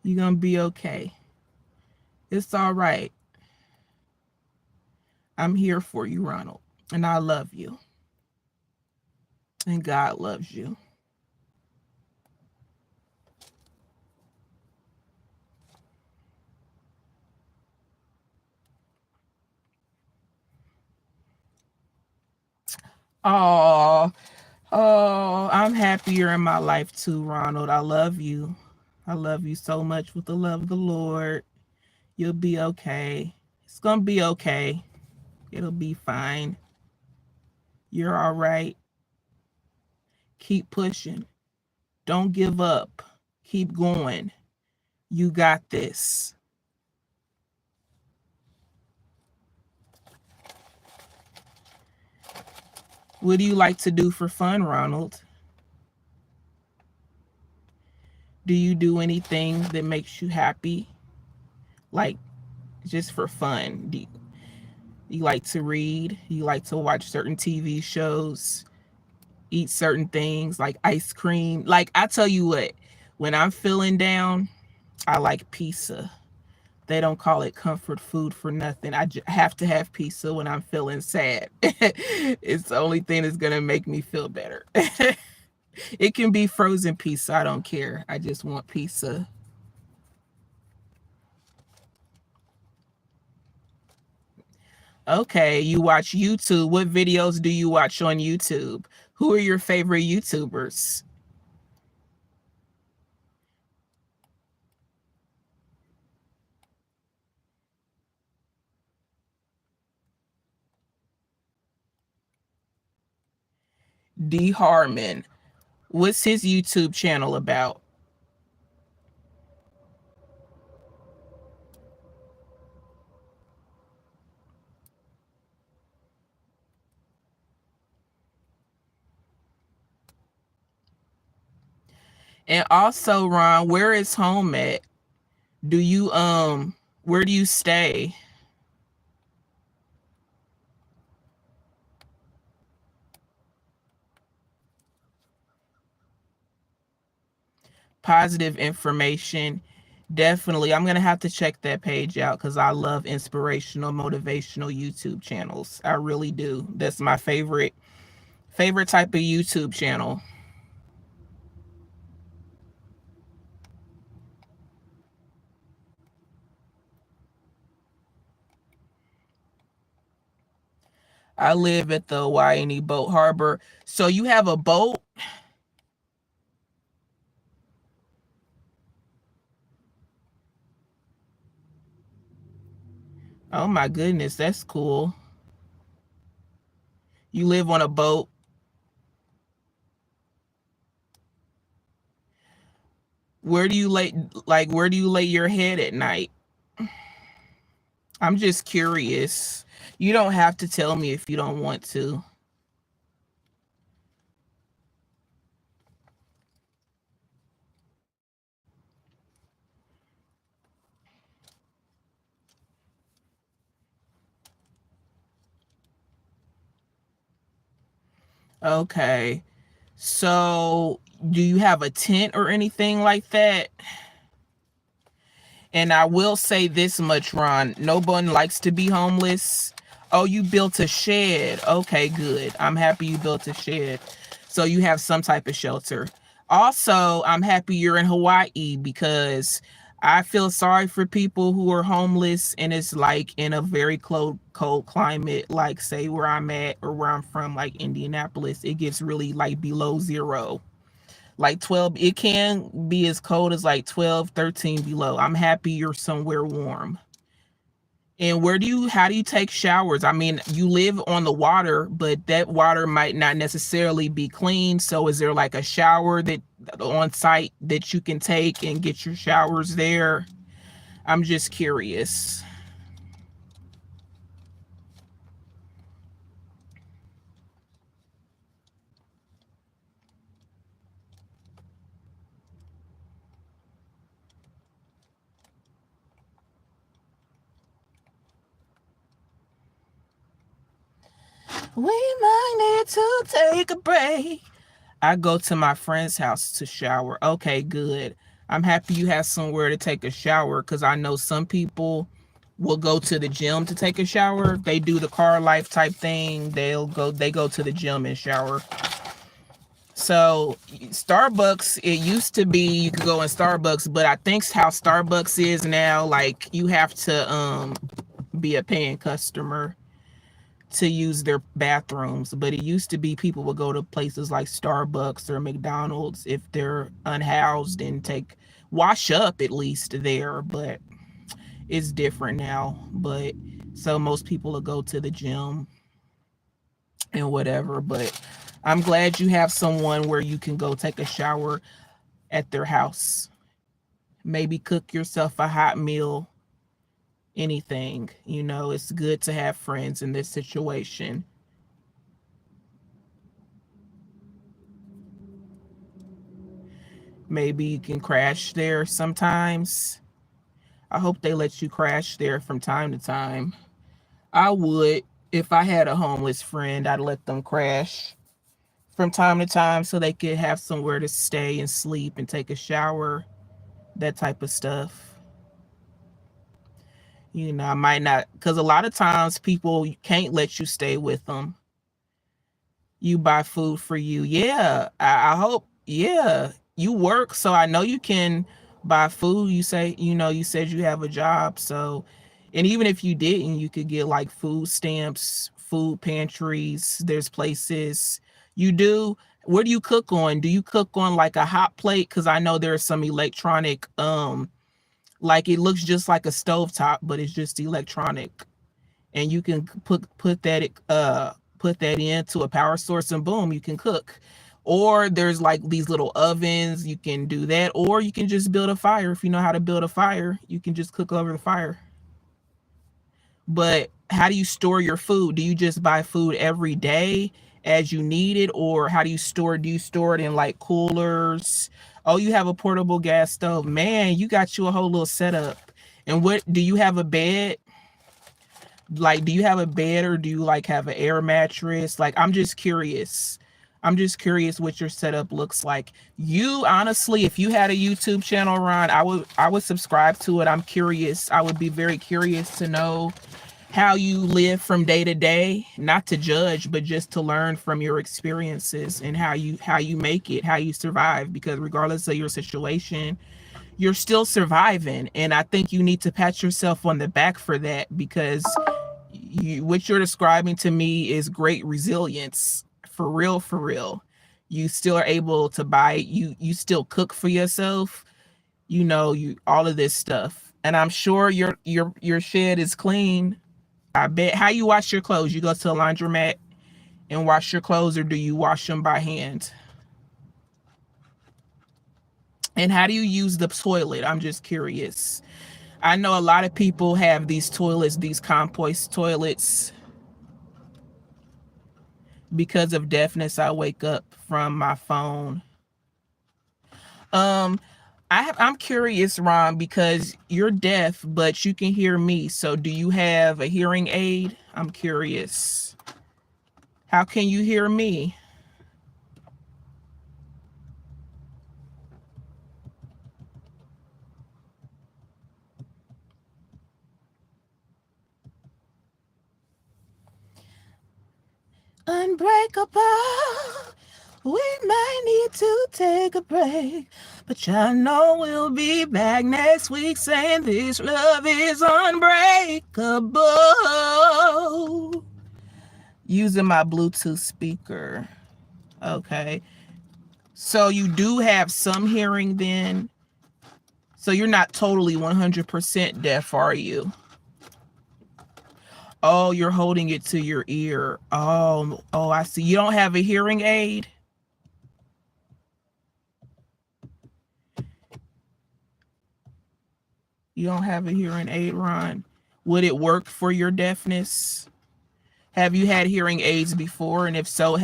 You're going to be okay. It's all right. I'm here for you, Ronald, and I love you, and God loves you. Oh, I'm happier in my life too, Ronald. I love you. I love you so much with the love of the Lord. You'll be okay. It's going to be okay. It'll be fine. You're all right. Keep pushing. Don't give up. Keep going. You got this. What do you like to do for fun, Ronald? Do you do anything that makes you happy? Like, just for fun? Do you like to read? You like to watch certain TV shows? Eat certain things like ice cream? Like, I tell you what, when I'm feeling down, I like pizza. They don't call it comfort food for nothing. I have to have pizza when I'm feeling sad. It's the only thing that's going to make me feel better. It can be frozen pizza. I don't care. I just want pizza. Okay, you watch YouTube. What videos do you watch on YouTube? Who are your favorite YouTubers? D Harmon. What's his YouTube channel about? And also, Ron, where is home at? Do you where do you stay? Positive information. Definitely. I'm going to have to check that page out, because I love inspirational, motivational YouTube channels. I really do. That's my favorite type of YouTube channel. I live at the Waianae Boat Harbor. So you have a boat? Oh my goodness, that's cool. You live on a boat? Where do you lay your head at night? I'm just curious. You don't have to tell me if you don't want to. Okay. So, do you have a tent or anything like that? And I will say this much, Ron. No one likes to be homeless. Oh, you built a shed. Okay, good. I'm happy you built a shed. So you have some type of shelter. Also, I'm happy you're in Hawaii because I feel sorry for people who are homeless and it's like in a very cold climate, like say where I'm at or where I'm from, like Indianapolis. It gets really like below zero, like 12. It can be as cold as like 12, 13 below. I'm happy you're somewhere warm. And how do you take showers? I mean, you live on the water, but that water might not necessarily be clean. So is there like a shower that on site that you can take and get your showers there? I'm just curious. We might need to take a break. I go to my friend's house to shower. Okay, good. I'm happy you have somewhere to take a shower because I know some people will go to the gym to take a shower. They do the car life type thing. They go to the gym and shower. So Starbucks, it used to be you could go in Starbucks, but I think how Starbucks is now, like you have to be a paying customer to use their bathrooms. But it used to be people would go to places like Starbucks or McDonald's if they're unhoused and wash up at least there. But it's different now. But so most people will go to the gym and whatever. But I'm glad you have someone where you can go take a shower at their house. Maybe cook yourself a hot meal, anything. It's good to have friends in this situation. Maybe you can crash there sometimes. I hope they let you crash there from time to time. I would. If I had a homeless friend, I'd let them crash from time to time so they could have somewhere to stay and sleep and take a shower, that type of stuff. I might not, because a lot of times people can't let you stay with them. You buy food for you. Yeah, I hope. Yeah, you work, so I know you can buy food. You said you have a job, so, and even if you didn't, you could get like food stamps, food pantries. There's places you do. What do you cook on? Do you cook on like a hot plate? Because I know there's some electronic, like it looks just like a stovetop, but it's just electronic, and you can put that into a power source and boom, you can cook. Or there's like these little ovens, you can do that, or you can just build a fire. If you know how to build a fire, you can just cook over the fire. But how do you store your food? Do you just buy food every day as you need it, or how do you store it in like coolers? Oh, you have a portable gas stove. Man, you got you a whole little setup. And what do you have a bed? Like, do you have a bed or do you like have an air mattress? Like, I'm just curious. I'm just curious what your setup looks like. You honestly, if you had a YouTube channel, Ron, I would subscribe to it. I'm curious. I would be very curious to know how you live from day to day, not to judge, but just to learn from your experiences and how you make it, how you survive, because regardless of your situation, you're still surviving. And I think you need to pat yourself on the back for that, because what you're describing to me is great resilience, for real, for real. You still are able to buy, you still cook for yourself, you all of this stuff. And I'm sure your shed is clean. I bet. How you wash your clothes? You go to a laundromat and wash your clothes, or do you wash them by hand? And how do you use the toilet? I'm just curious. I know a lot of people have these toilets, these compost toilets. Because of deafness, I wake up from my phone. Um, I'm curious, Ron, because you're deaf, but you can hear me. So do you have a hearing aid? I'm curious. How can you hear me? Unbreakable. We might need to take a break, but y'all know we'll be back next week saying this love is unbreakable. Using my Bluetooth speaker. Okay. So you do have some hearing then. So you're not totally 100% deaf, are you? Oh, you're holding it to your ear. Oh, I see. You don't have a hearing aid? You don't have a hearing aid, Ron? Would it work for your deafness? Have you had hearing aids before? And if so,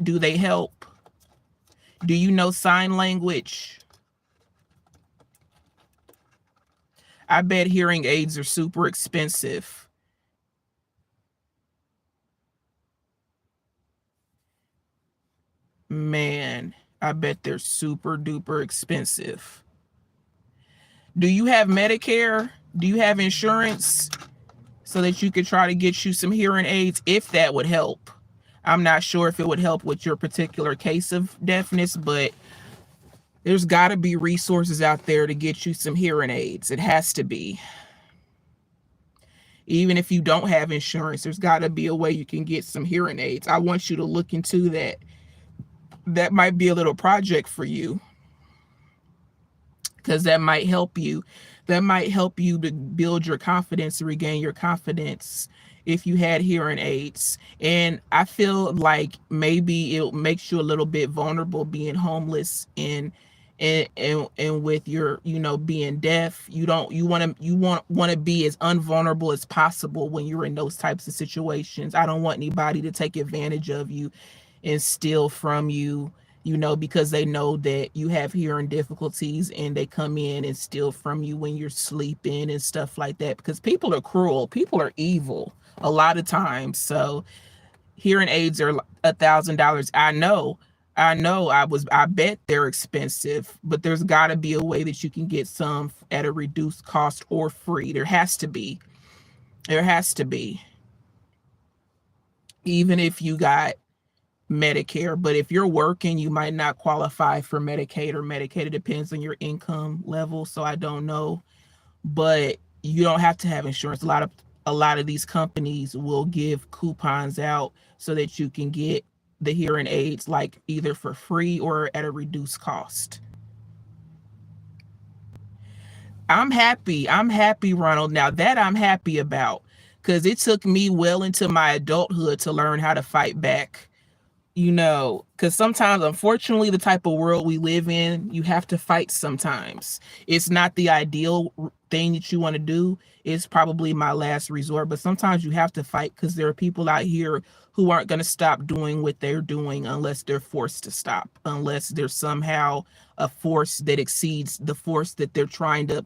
do they help? Do you know sign language? I bet hearing aids are super expensive. Man, I bet they're super duper expensive. Do you have Medicare? Do you have insurance so that you could try to get you some hearing aids if that would help? I'm not sure if it would help with your particular case of deafness, but there's got to be resources out there to get you some hearing aids. It has to be. Even if you don't have insurance, there's got to be a way you can get some hearing aids. I want you to look into that. That might be a little project for you, because that might help you. That might help you to build your confidence, to regain your confidence if you had hearing aids. And I feel like maybe it makes you a little bit vulnerable being homeless and with your, being deaf. You want to be as unvulnerable as possible when you're in those types of situations. I don't want anybody to take advantage of you and steal from you, because they know that you have hearing difficulties and they come in and steal from you when you're sleeping and stuff like that, because people are cruel. People are evil a lot of times. So hearing aids are $1,000. I bet they're expensive, but there's got to be a way that you can get some at a reduced cost or free. There has to be. Even if you got Medicare, but if you're working, you might not qualify for Medicaid or Medicaid. It depends on your income level. So I don't know, but you don't have to have insurance. A lot of these companies will give coupons out so that you can get the hearing aids, like either for free or at a reduced cost. I'm happy, Ronald. Now that I'm happy about, because it took me well into my adulthood to learn how to fight back. Because sometimes, unfortunately, the type of world we live in, you have to fight sometimes. It's not the ideal thing that you want to do. It's probably my last resort, but sometimes you have to fight, because there are people out here who aren't going to stop doing what they're doing unless they're forced to stop, unless there's somehow a force that exceeds the force that they're trying to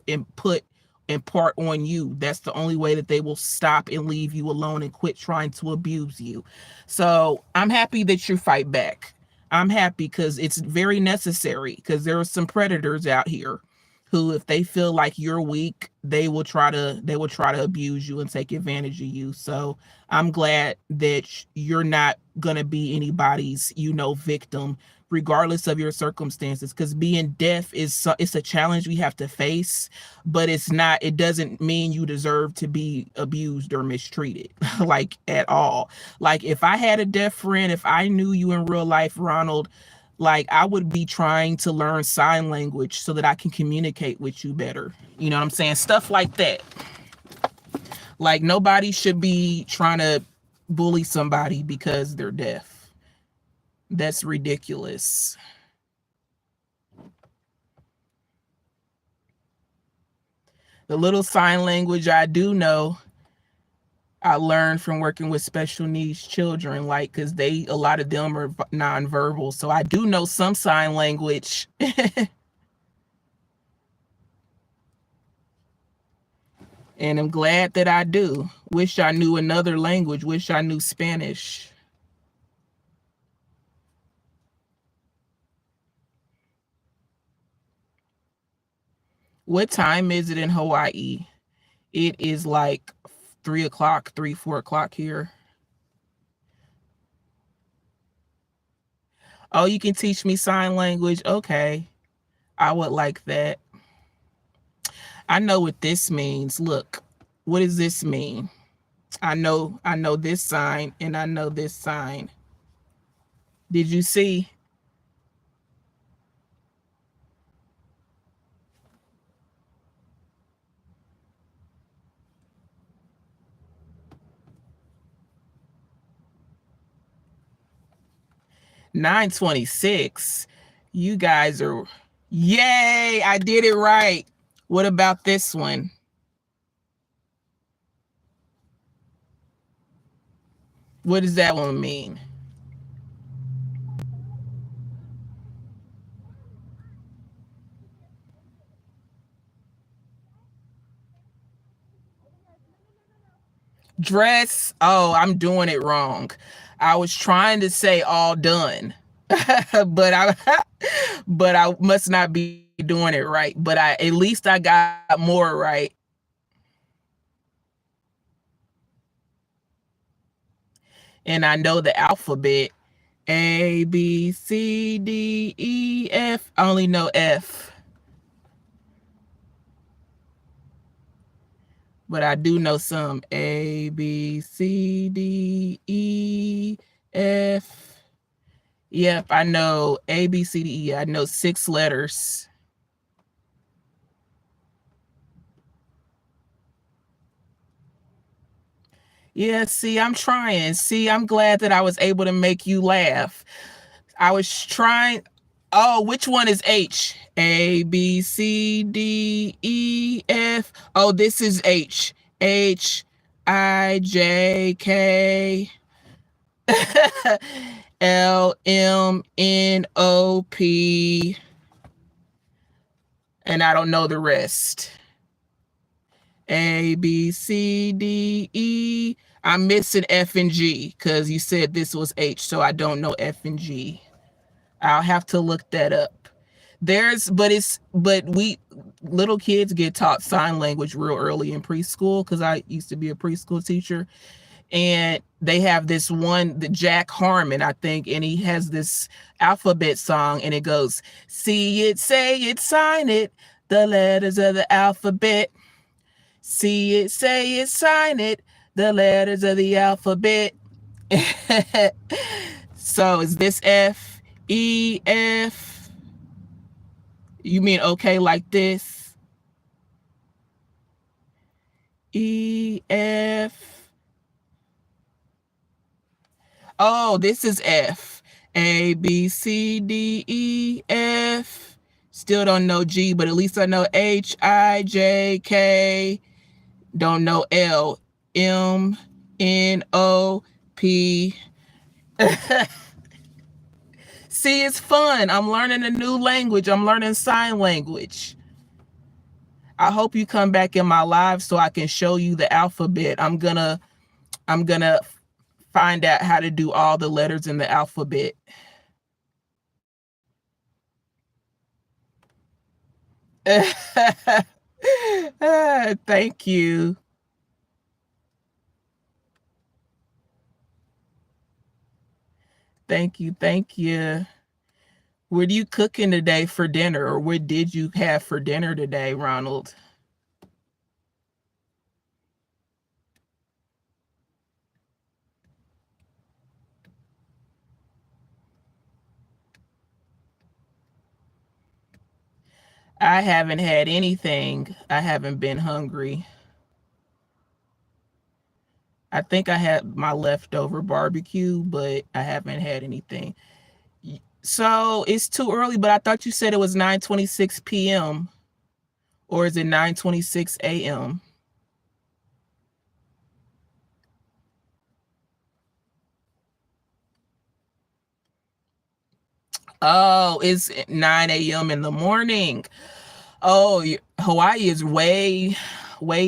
impart on you. That's the only way that they will stop and leave you alone and quit trying to abuse you. So I'm happy that you fight back. I'm happy because it's very necessary, because there are some predators out here who, if they feel like you're weak, they will try to abuse you and take advantage of you. So I'm glad that you're not going to be anybody's, victim, regardless of your circumstances, because being deaf it's a challenge we have to face, but it doesn't mean you deserve to be abused or mistreated like at all. Like, if I had a deaf friend, if I knew you in real life, Ronald, like, I would be trying to learn sign language so that I can communicate with you better. You know what I'm saying? Stuff like that. Like, nobody should be trying to bully somebody because they're deaf. That's ridiculous. The little sign language I do know, I learned from working with special needs children, like, because a lot of them are nonverbal. So I do know some sign language. And I'm glad that I do. Wish I knew another language. Wish I knew Spanish. What time is it in Hawaii? It is like 3 o'clock, 4 o'clock here. Oh, you can teach me sign language? Okay. I would like that. I know what this means. Look, what does this mean? I know this sign and I know this sign. Did you see? $9.26. You guys are, yay, I did it right. What about this one? What does that one mean? Dress. Oh, I'm doing it wrong. I was trying to say all done. but I but I must not be doing it right. But I at least I got more right. And I know the alphabet. A, B, C, D, E, F. I only know F. But I do know some. A, B, C, D, E, F. Yep, I know A, B, C, D, E. I know 6 letters. Yeah, see, I'm trying. See, I'm glad that I was able to make you laugh. I was trying. Oh, which one is H? A, B, C, D, E, F. Oh, this is H. H, I, J, K, L, M, N, O, P. And I don't know the rest. A, B, C, D, E. I'm missing F and G because you said this was H, so I don't know F and G. I'll have to look that up. But we little kids get taught sign language real early in preschool because I used to be a preschool teacher. And they have this one, the Jack Harmon, I think, and he has this alphabet song, and it goes, see it, say it, sign it, the letters of the alphabet. See it, say it, sign it, the letters of the alphabet. So is this F, E, F? You mean okay like this? E, F. Oh, this is F. A, B, C, D, E, F. Still don't know G, but at least I know H, I, J, K. Don't know L, M, N, O, P. See, it's fun. I'm learning a new language. I'm learning sign language. I hope you come back in my live so I can show you the alphabet. I'm gonna find out how to do all the letters in the alphabet. Thank you. Thank you. Thank you. What are you cooking today for dinner, or what did you have for dinner today, Ronald? I haven't had anything. I haven't been hungry. I think I had my leftover barbecue, but I haven't had anything. So it's too early, but I thought you said it was 9:26 p.m. or is it 9:26 a.m.? Oh, it's 9 a.m. in the morning. Oh, Hawaii is way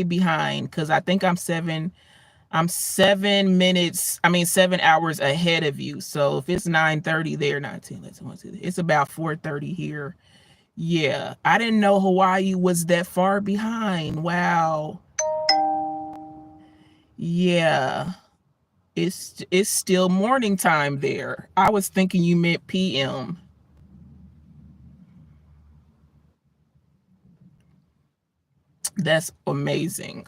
behind because I think I'm 7 minutes, I mean 7 hours ahead of you. So if it's 9:30 there, 19, it's about 4:30 here. Yeah, I didn't know Hawaii was that far behind. Wow. Yeah. It's still morning time there. I was thinking you meant PM. That's amazing.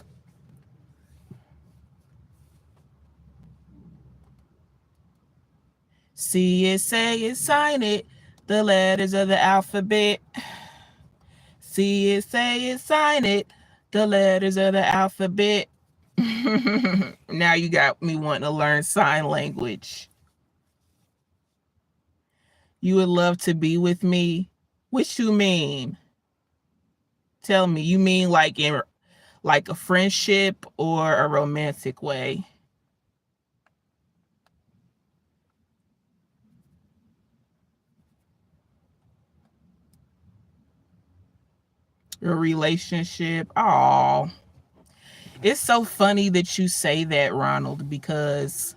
See it, say it, sign it. The letters of the alphabet. See it, say it, sign it. The letters of the alphabet. Now you got me wanting to learn sign language. You would love to be with me? Which you mean? Tell me, you mean like in like a friendship or a romantic way? A relationship? Oh, it's so funny that you say that, Ronald, because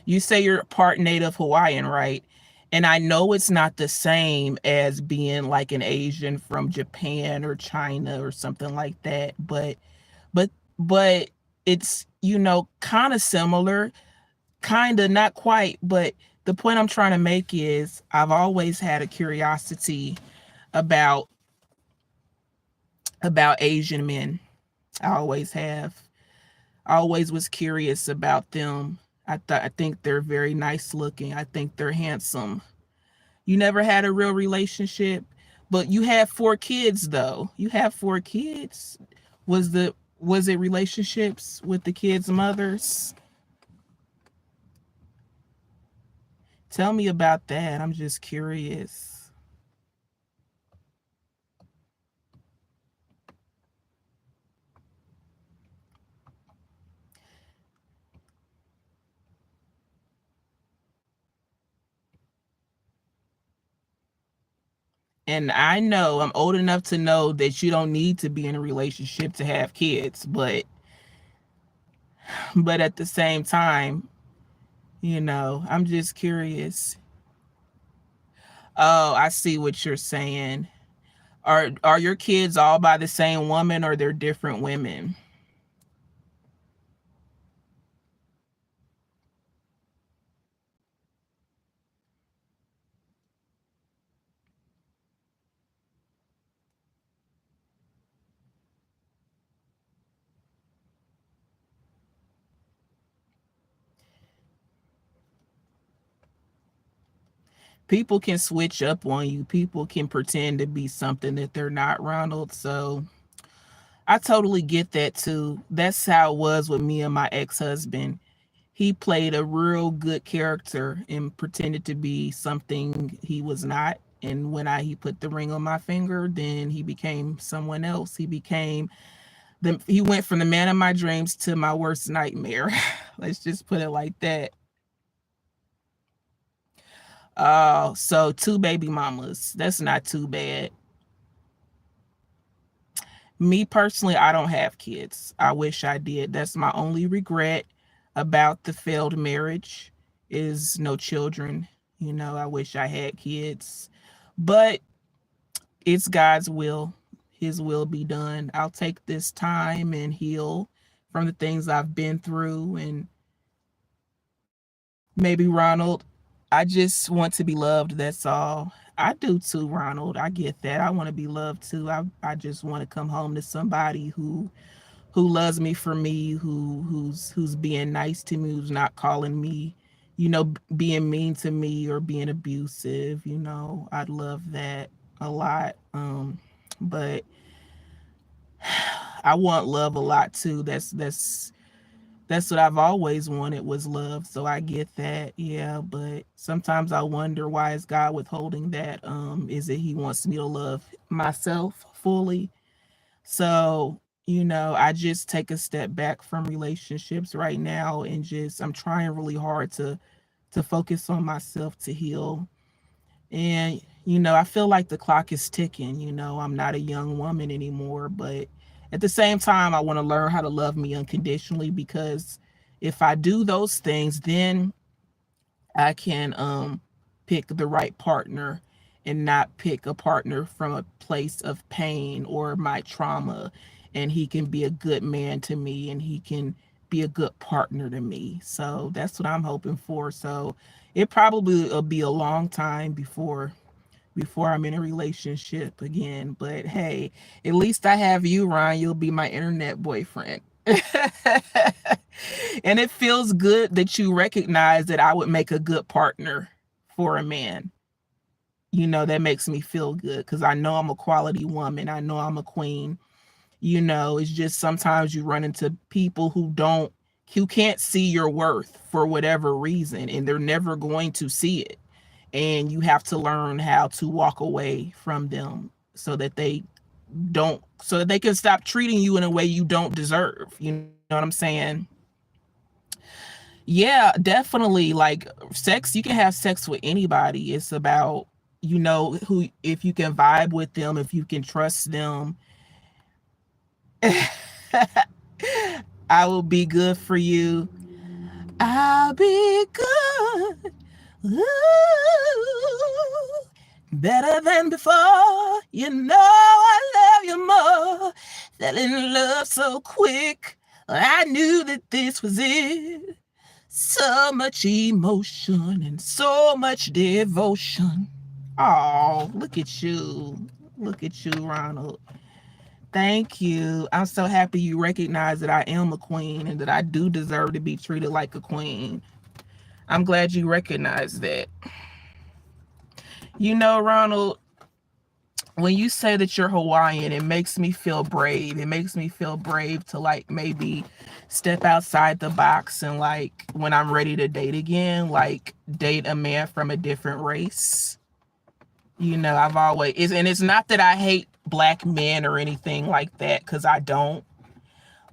you say you're part Native Hawaiian, right? And I know it's not the same as being like an Asian from Japan or China or something like that, but but it's, kind of similar, kind of not quite, but the point I'm trying to make is I've always had a curiosity about Asian men. I always have. I always was curious about them. I think they're very nice looking. I think they're handsome. You never had a real relationship, but you had 4 kids though. You have 4 kids. Was it relationships with the kids' mothers? Tell me about that. I'm just curious. And I know I'm old enough to know that you don't need to be in a relationship to have kids, but at the same time, I'm just curious. Oh, I see what you're saying. Are your kids all by the same woman or they're different women? People can switch up on you. People can pretend to be something that they're not, Ronald. So I totally get that too. That's how it was with me and my ex-husband. He played a real good character and pretended to be something he was not. And when he put the ring on my finger, then he became someone else. He went from the man of my dreams to my worst nightmare. Let's just put it like that. Oh, so 2 baby mamas. That's not too bad. Me personally, I don't have kids. I wish I did. That's my only regret about the failed marriage is no children. I wish I had kids. But it's God's will. His will be done. I'll take this time and heal from the things I've been through. And maybe, Ronald, I just want to be loved. That's all. I do too, Ronald. I get that. I want to be loved too. I just want to come home to somebody who loves me for me, who's being nice to me, who's not calling me, being mean to me or being abusive. I'd love that a lot. But I want love a lot too. That's what I've always wanted, was love. So I get that. Yeah, but sometimes I wonder, why is God withholding that? Is it he wants me to love myself fully? So, I just take a step back from relationships right now, and just I'm trying really hard to focus on myself, to heal. And I feel like the clock is ticking. I'm not a young woman anymore, but at the same time I want to learn how to love me unconditionally, because if I do those things, then I can pick the right partner and not pick a partner from a place of pain or my trauma, and he can be a good man to me, and he can be a good partner to me. So that's what I'm hoping for. So it probably will be a long time before I'm in a relationship again. But hey, at least I have you, Ron. You'll be my internet boyfriend. And it feels good that you recognize that I would make a good partner for a man. That makes me feel good because I know I'm a quality woman. I know I'm a queen. It's just sometimes you run into people who can't see your worth for whatever reason, and they're never going to see it. And you have to learn how to walk away from them so that they can stop treating you in a way you don't deserve. You know what I'm saying? Yeah, definitely. Like sex, you can have sex with anybody. It's about, who, if you can vibe with them, if you can trust them. I will be good for you. I'll be good. Ooh, better than before. I love you more. Fell in love so quick. I knew that this was it. So much emotion and so much devotion. Oh, look at you. Look at you, Ronald. Thank you. I'm so happy you recognize that I am a queen and that I do deserve to be treated like a queen. I'm glad you recognize that. Ronald, when you say that you're Hawaiian, it makes me feel brave. It makes me feel brave to like maybe step outside the box and like when I'm ready to date again, like date a man from a different race. I've always, and it's not that I hate black men or anything like that, because I don't,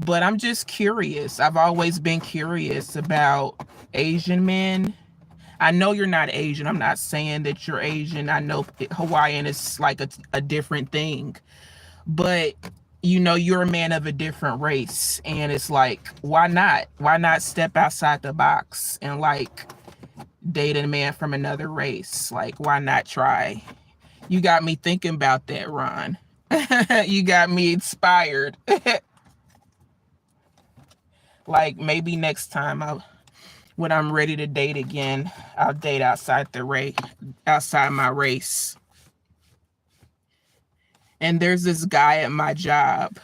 but I'm just curious. I've always been curious about Asian men. I know you're not Asian. I'm not saying that you're Asian. I know Hawaiian is like a different thing, but you're a man of a different race. And it's like, why not? Why not step outside the box and like date a man from another race? Like, why not try? You got me thinking about that, Ron. You got me inspired. Like maybe next time when I'm ready to date again, I'll date outside my race. And there's this guy at my job,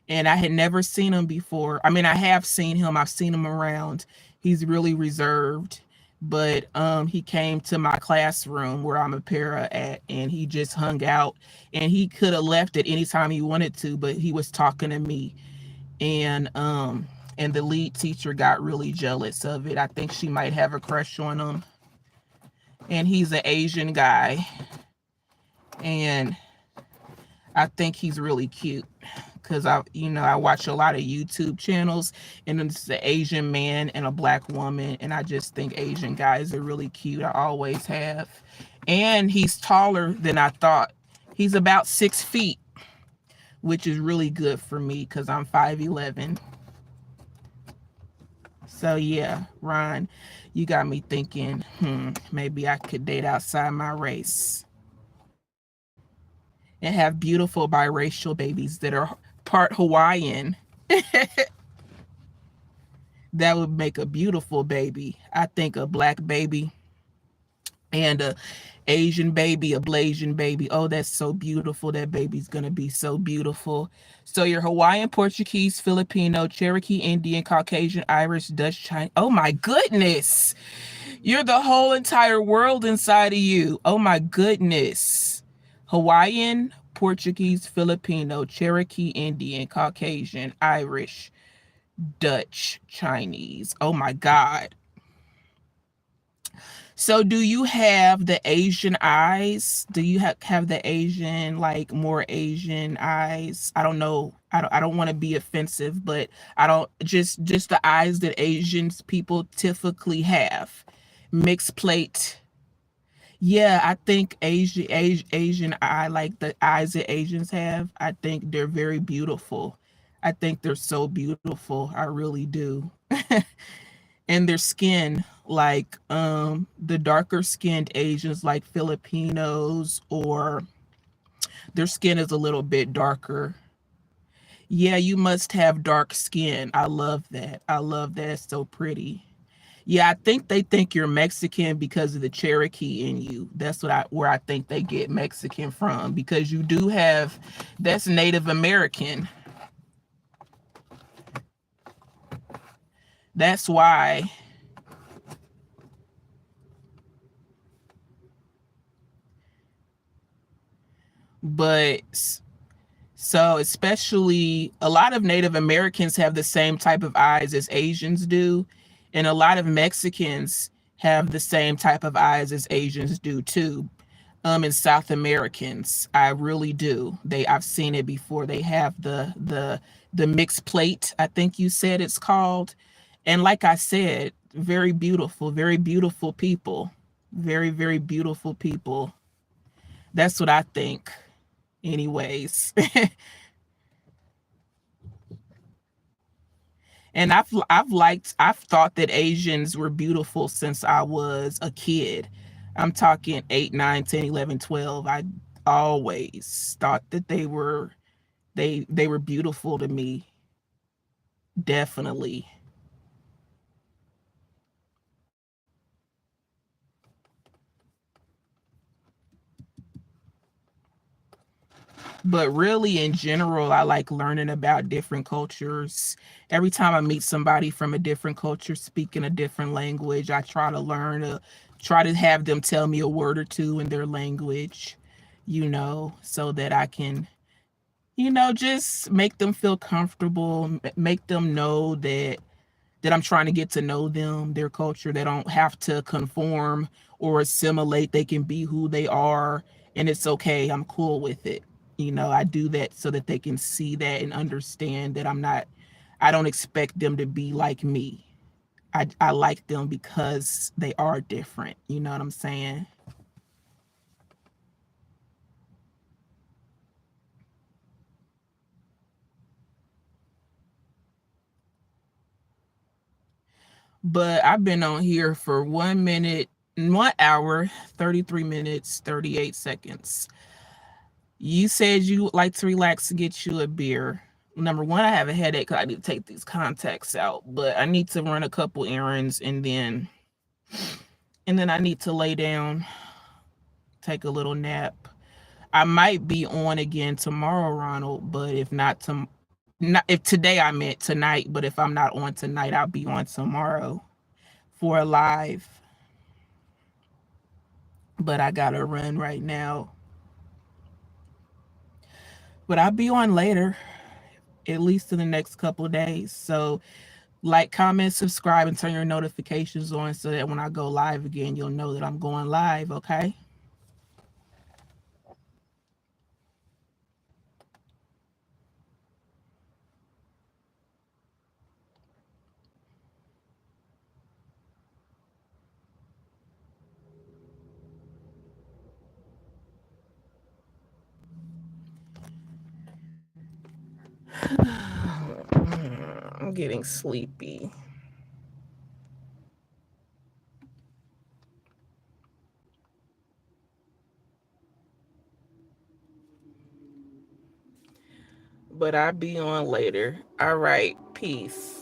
and I had never seen him before. I mean, I have seen him. I've seen him around. He's really reserved, but he came to my classroom where I'm a para at, and he just hung out. And he could have left at any time he wanted to, but he was talking to me. And the lead teacher got really jealous of it. I think she might have a crush on him. And he's an Asian guy. And I think he's really cute because I watch a lot of YouTube channels, and it's an Asian man and a black woman. And I just think Asian guys are really cute. I always have. And he's taller than I thought. He's about 6 feet, which is really good for me because I'm 5'11". So yeah, Ron, you got me thinking, maybe I could date outside my race and have beautiful biracial babies that are part Hawaiian. That would make a beautiful baby. I think a black baby and a Asian baby, a Blasian baby. Oh, that's so beautiful. That baby's going to be so beautiful. So you're Hawaiian, Portuguese, Filipino, Cherokee, Indian, Caucasian, Irish, Dutch, Chinese. Oh my goodness. You're the whole entire world inside of you. Oh my goodness. Hawaiian, Portuguese, Filipino, Cherokee, Indian, Caucasian, Irish, Dutch, Chinese. Oh my God. So do you have the Asian eyes? Do you have the Asian, like more Asian eyes? I don't know. I don't want to be offensive, but I don't just the eyes that Asians people typically have. Mixed plate. Yeah, I think Asian eye, like the eyes that Asians have, I think they're very beautiful. I think they're so beautiful. I really do. And their skin, like the darker skinned Asians like Filipinos, or their skin is a little bit darker. Yeah, you must have dark skin. I love that. I love that. It's so pretty. Yeah, I think they think you're Mexican because of the Cherokee in you. That's where I think they get Mexican from, because you do have, that's Native American. That's why. But so, especially a lot of Native Americans have the same type of eyes as Asians do, and a lot of Mexicans have the same type of eyes as Asians do too. And South Americans, I really do. I've seen it before. They have the mixed plate, I think you said it's called. And like I said, very beautiful people. Very, very beautiful people. That's what I think, anyways. And I've thought that Asians were beautiful since I was a kid. I'm talking 8, 9, 10, 11, 12. I always thought that they were beautiful to me. Definitely. But really, in general, I like learning about different cultures. Every time I meet somebody from a different culture speaking a different language, I try to have them tell me a word or two in their language, so that I can, just make them feel comfortable, make them know that I'm trying to get to know them, their culture. They don't have to conform or assimilate. They can be who they are, and it's okay. I'm cool with it. I do that so that they can see that and understand that I don't expect them to be like me. I like them because they are different. You know what I'm saying? But I've been on here for 1 minute, 1 hour, 33 minutes, 38 seconds. You said you would like to relax and get you a beer. Number one, I have a headache because I need to take these contacts out, but I need to run a couple errands, and then I need to lay down, take a little nap. I might be on again tomorrow, Ronald, but if not, not if today I meant tonight, but if I'm not on tonight, I'll be on tomorrow for a live. But I gotta run right now. But I'll be on later, at least in the next couple of days. So like, comment, subscribe, and turn your notifications on so that when I go live again, you'll know that I'm going live, okay? I'm getting sleepy. But I'll be on later. All right. Peace.